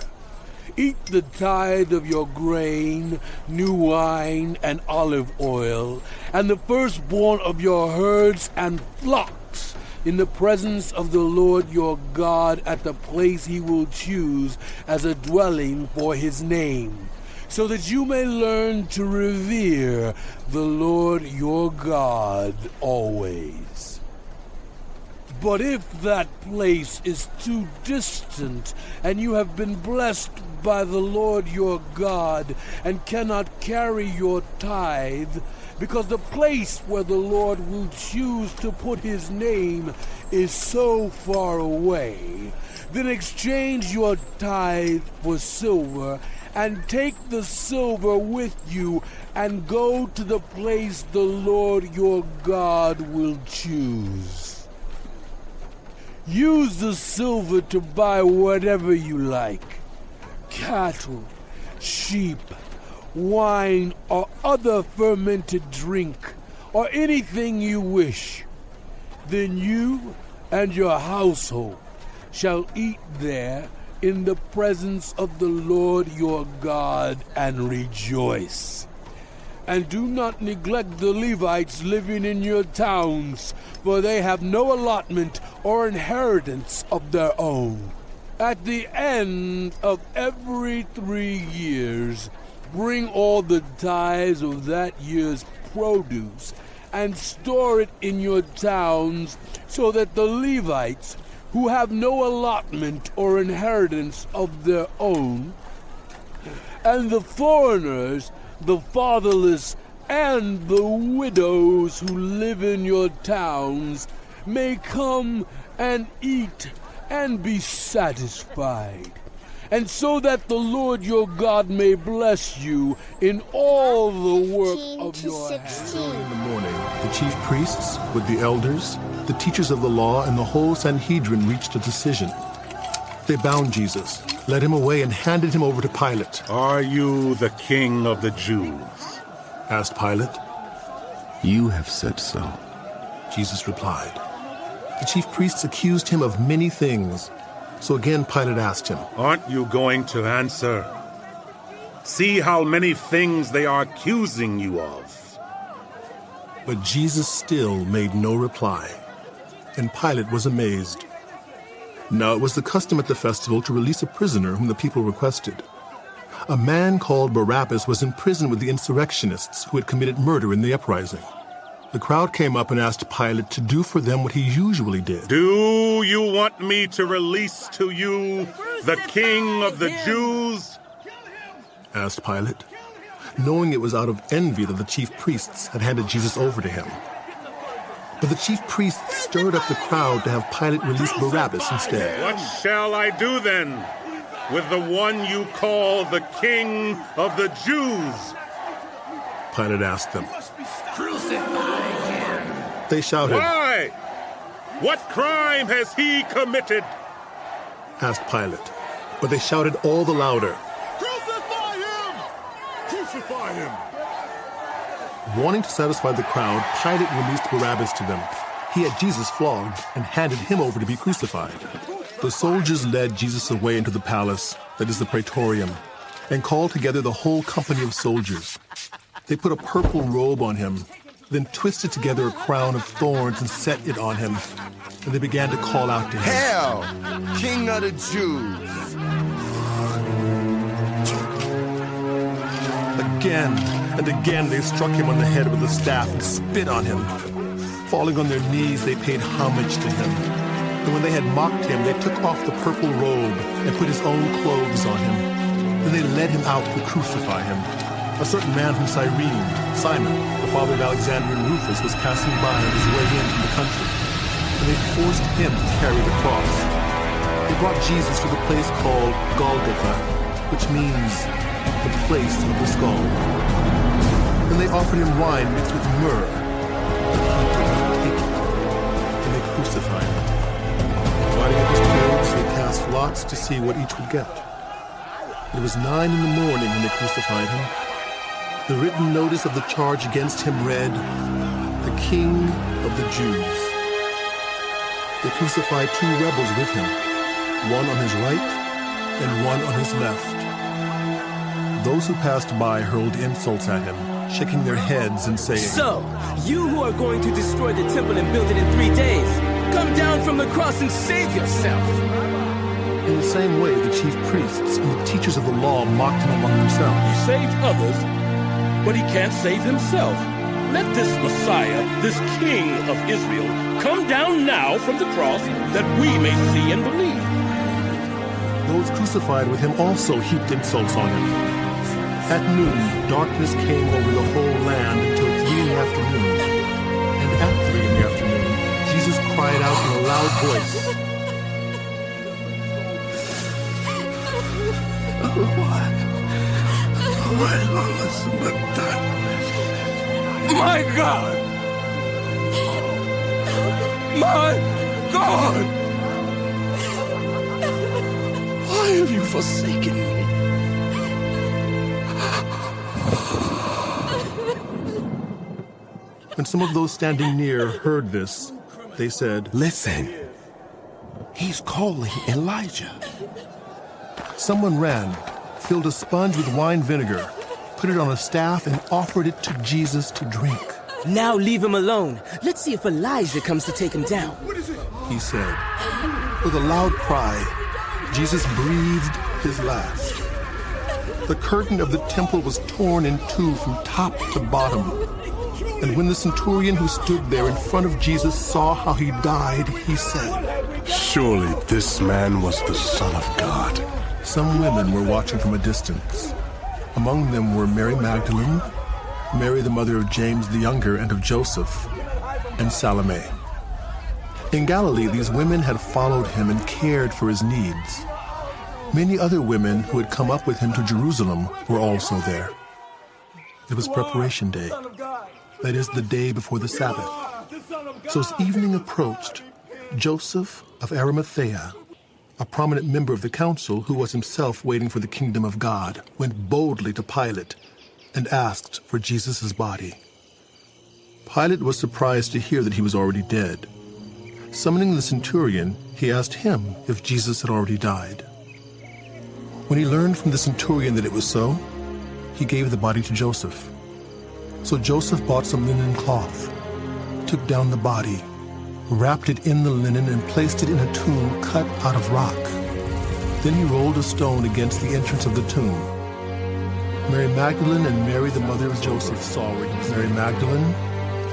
Eat the tithe of your grain, new wine, and olive oil, and the firstborn of your herds and flocks, in the presence of the Lord your God at the place he will choose as a dwelling for his name, so that you may learn to revere the Lord your God always. But if that place is too distant, and you have been blessed by the Lord your God, and cannot carry your tithe, because the place where the Lord will choose to put his name is so far away, then exchange your tithe for silver, and take the silver with you, and go to the place the Lord your God will choose. Use the silver to buy whatever you like: cattle, sheep, wine, or other fermented drink, or anything you wish. Then you and your household shall eat there in the presence of the Lord your God and rejoice. And do not neglect the Levites living in your towns, for they have no allotment or inheritance of their own. At the end of every 3 years, bring all the tithes of that year's produce and store it in your towns, so that the Levites, who have no allotment or inheritance of their own, and the foreigners, the fatherless, and the widows who live in your towns may come and eat and be satisfied, and so that the Lord your God may bless you in all the work of your hands. In the morning, the chief priests, with the elders, the teachers of the law, and the whole Sanhedrin reached a decision. They bound Jesus, led him away, and handed him over to Pilate. "Are you the king of the Jews?" Asked Pilate. "You have said so." Jesus replied. The chief priests accused him of many things. So again Pilate asked him, "Aren't you going to answer? See how many things they are accusing you of." But Jesus still made no reply, and Pilate was amazed. Now it was the custom at the festival to release a prisoner whom the people requested. A man called Barabbas was in prison with the insurrectionists who had committed murder in the uprising. The crowd came up and asked Pilate to do for them what he usually did. "Do you want me to release to you the king of the Jews?" Asked Pilate, knowing it was out of envy that the chief priests had handed Jesus over to him. But the chief priests stirred up the crowd to have Pilate release Barabbas instead. "What shall I do then with the one you call the king of the Jews?" Pilate asked them. Crucify him! They shouted. "Why? What crime has he committed?" Asked Pilate. But they shouted all the louder. "Crucify him! Crucify him!" Wanting to satisfy the crowd, Pilate released Barabbas to them. He had Jesus flogged and handed him over to be crucified. The soldiers led Jesus away into the palace, that is the praetorium, and called together the whole company of soldiers. They put a purple robe on him, then twisted together a crown of thorns and set it on him. And they began to call out to him, "Hail, King of the Jews!" Again and again they struck him on the head with a staff and spit on him. Falling on their knees, they paid homage to him. And when they had mocked him, they took off the purple robe and put his own clothes on him. Then they led him out to crucify him. A certain man from Cyrene, Simon, the father of Alexander and Rufus, was passing by on his way in from the country, and they forced him to carry the cross. They brought Jesus to the place called Golgotha, which means the place of the skull. And they offered him wine mixed with myrrh, but he did not take it, and they crucified him. Dividing up his clothes, they cast lots to see what each would get. It was 9 in the morning when they crucified him. The written notice of the charge against him read, "The King of the Jews." They crucified 2 rebels with him, one on his right and one on his left. Those who passed by hurled insults at him, shaking their heads and saying, "So, you who are going to destroy the temple and build it in 3 days, come down from the cross and save yourself." In the same way, the chief priests and the teachers of the law mocked him among themselves. He saved others, but he can't save himself. Let this Messiah, this King of Israel, come down now from the cross that we may see and believe. Those crucified with him also heaped insults on him. At noon, darkness came over the whole land until 3 in the afternoon. And at 3 in the afternoon, Jesus cried out in a loud voice, My God! My God! Why have you forsaken me? When some of those standing near heard this, they said, "Listen, he's calling Elijah." Someone ran, filled a sponge with wine vinegar, put it on a staff, and offered it to Jesus to drink. Now leave him alone. Let's see if Elijah comes to take him down. He said. With a loud cry, Jesus breathed his last. The curtain of the temple was torn in two from top to bottom. And when the centurion who stood there in front of Jesus saw how he died, he said, Surely this man was the Son of God. Some women were watching from a distance. Among them were Mary Magdalene, Mary the mother of James the Younger and of Joseph, and Salome. In Galilee, these women had followed him and cared for his needs. Many other women who had come up with him to Jerusalem were also there. It was preparation day, that is, the day before the Sabbath. So as evening approached, Joseph of Arimathea, a prominent member of the council who was himself waiting for the kingdom of God, went boldly to Pilate and asked for Jesus' body. Pilate was surprised to hear that he was already dead. Summoning the centurion, he asked him if Jesus had already died. When he learned from the centurion that it was so, he gave the body to Joseph. So Joseph bought some linen cloth, took down the body, wrapped it in the linen, and placed it in a tomb cut out of rock. Then he rolled a stone against the entrance of the tomb. Mary Magdalene and Mary, the mother of Joseph, saw where he was. Mary Magdalene,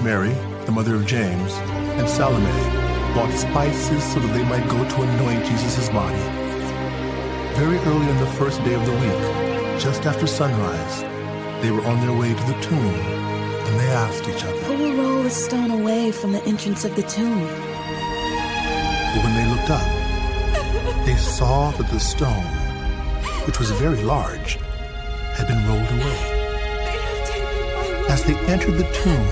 Mary, the mother of James, and Salome bought spices so that they might go to anoint Jesus' body. Very early on the first day of the week, just after sunrise, they were on their way to the tomb, and they asked each other, Who will roll the stone away from the entrance of the tomb? But when they looked up, they saw that the stone, which was very large, had been rolled away. As they entered the tomb,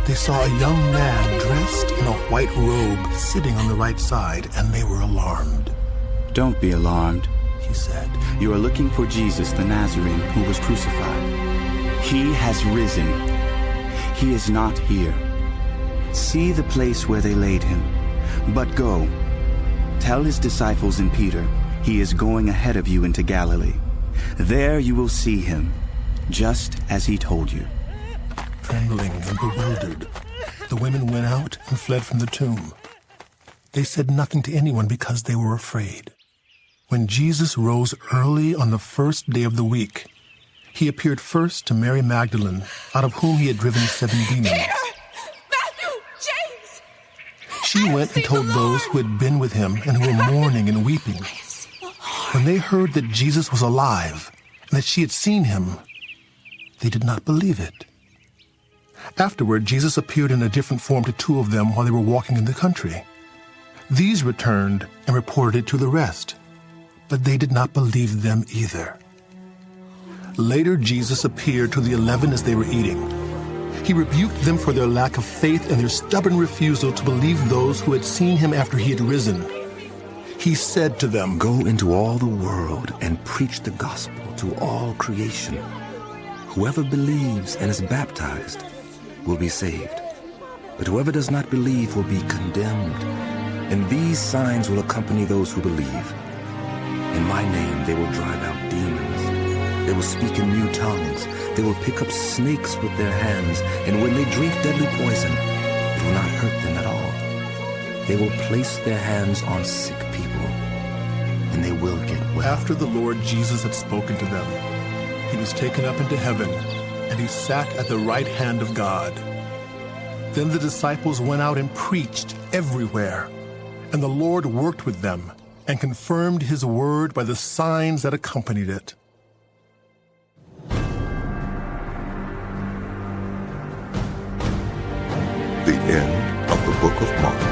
they saw a young man dressed in a white robe sitting on the right side, and they were alarmed. Don't be alarmed, He said. You are looking for Jesus the Nazarene who was crucified. He has risen. He is not here. See the place where they laid him. But go, tell his disciples and Peter, he is going ahead of you into Galilee. There you will see him, just as he told you. Trembling and bewildered, the women went out and fled from the tomb. They said nothing to anyone because they were afraid. When Jesus rose early on the first day of the week, he appeared first to Mary Magdalene, out of whom he had driven 7 demons. Matthew! James! She went and told those who had been with him and who were mourning and weeping. When they heard that Jesus was alive and that she had seen him, they did not believe it. Afterward, Jesus appeared in a different form to 2 of them while they were walking in the country. These returned and reported it to the rest, but they did not believe them either. Later, Jesus appeared to the 11 as they were eating. He rebuked them for their lack of faith and their stubborn refusal to believe those who had seen him after he had risen. He said to them, Go into all the world and preach the gospel to all creation. Whoever believes and is baptized will be saved, but whoever does not believe will be condemned. And these signs will accompany those who believe. In my name they will drive out demons. They will speak in new tongues. They will pick up snakes with their hands. And when they drink deadly poison, it will not hurt them at all. They will place their hands on sick people, and they will get well. After the Lord Jesus had spoken to them, he was taken up into heaven, and he sat at the right hand of God. Then the disciples went out and preached everywhere, and the Lord worked with them and confirmed his word by the signs that accompanied it. The end of the book of Mark.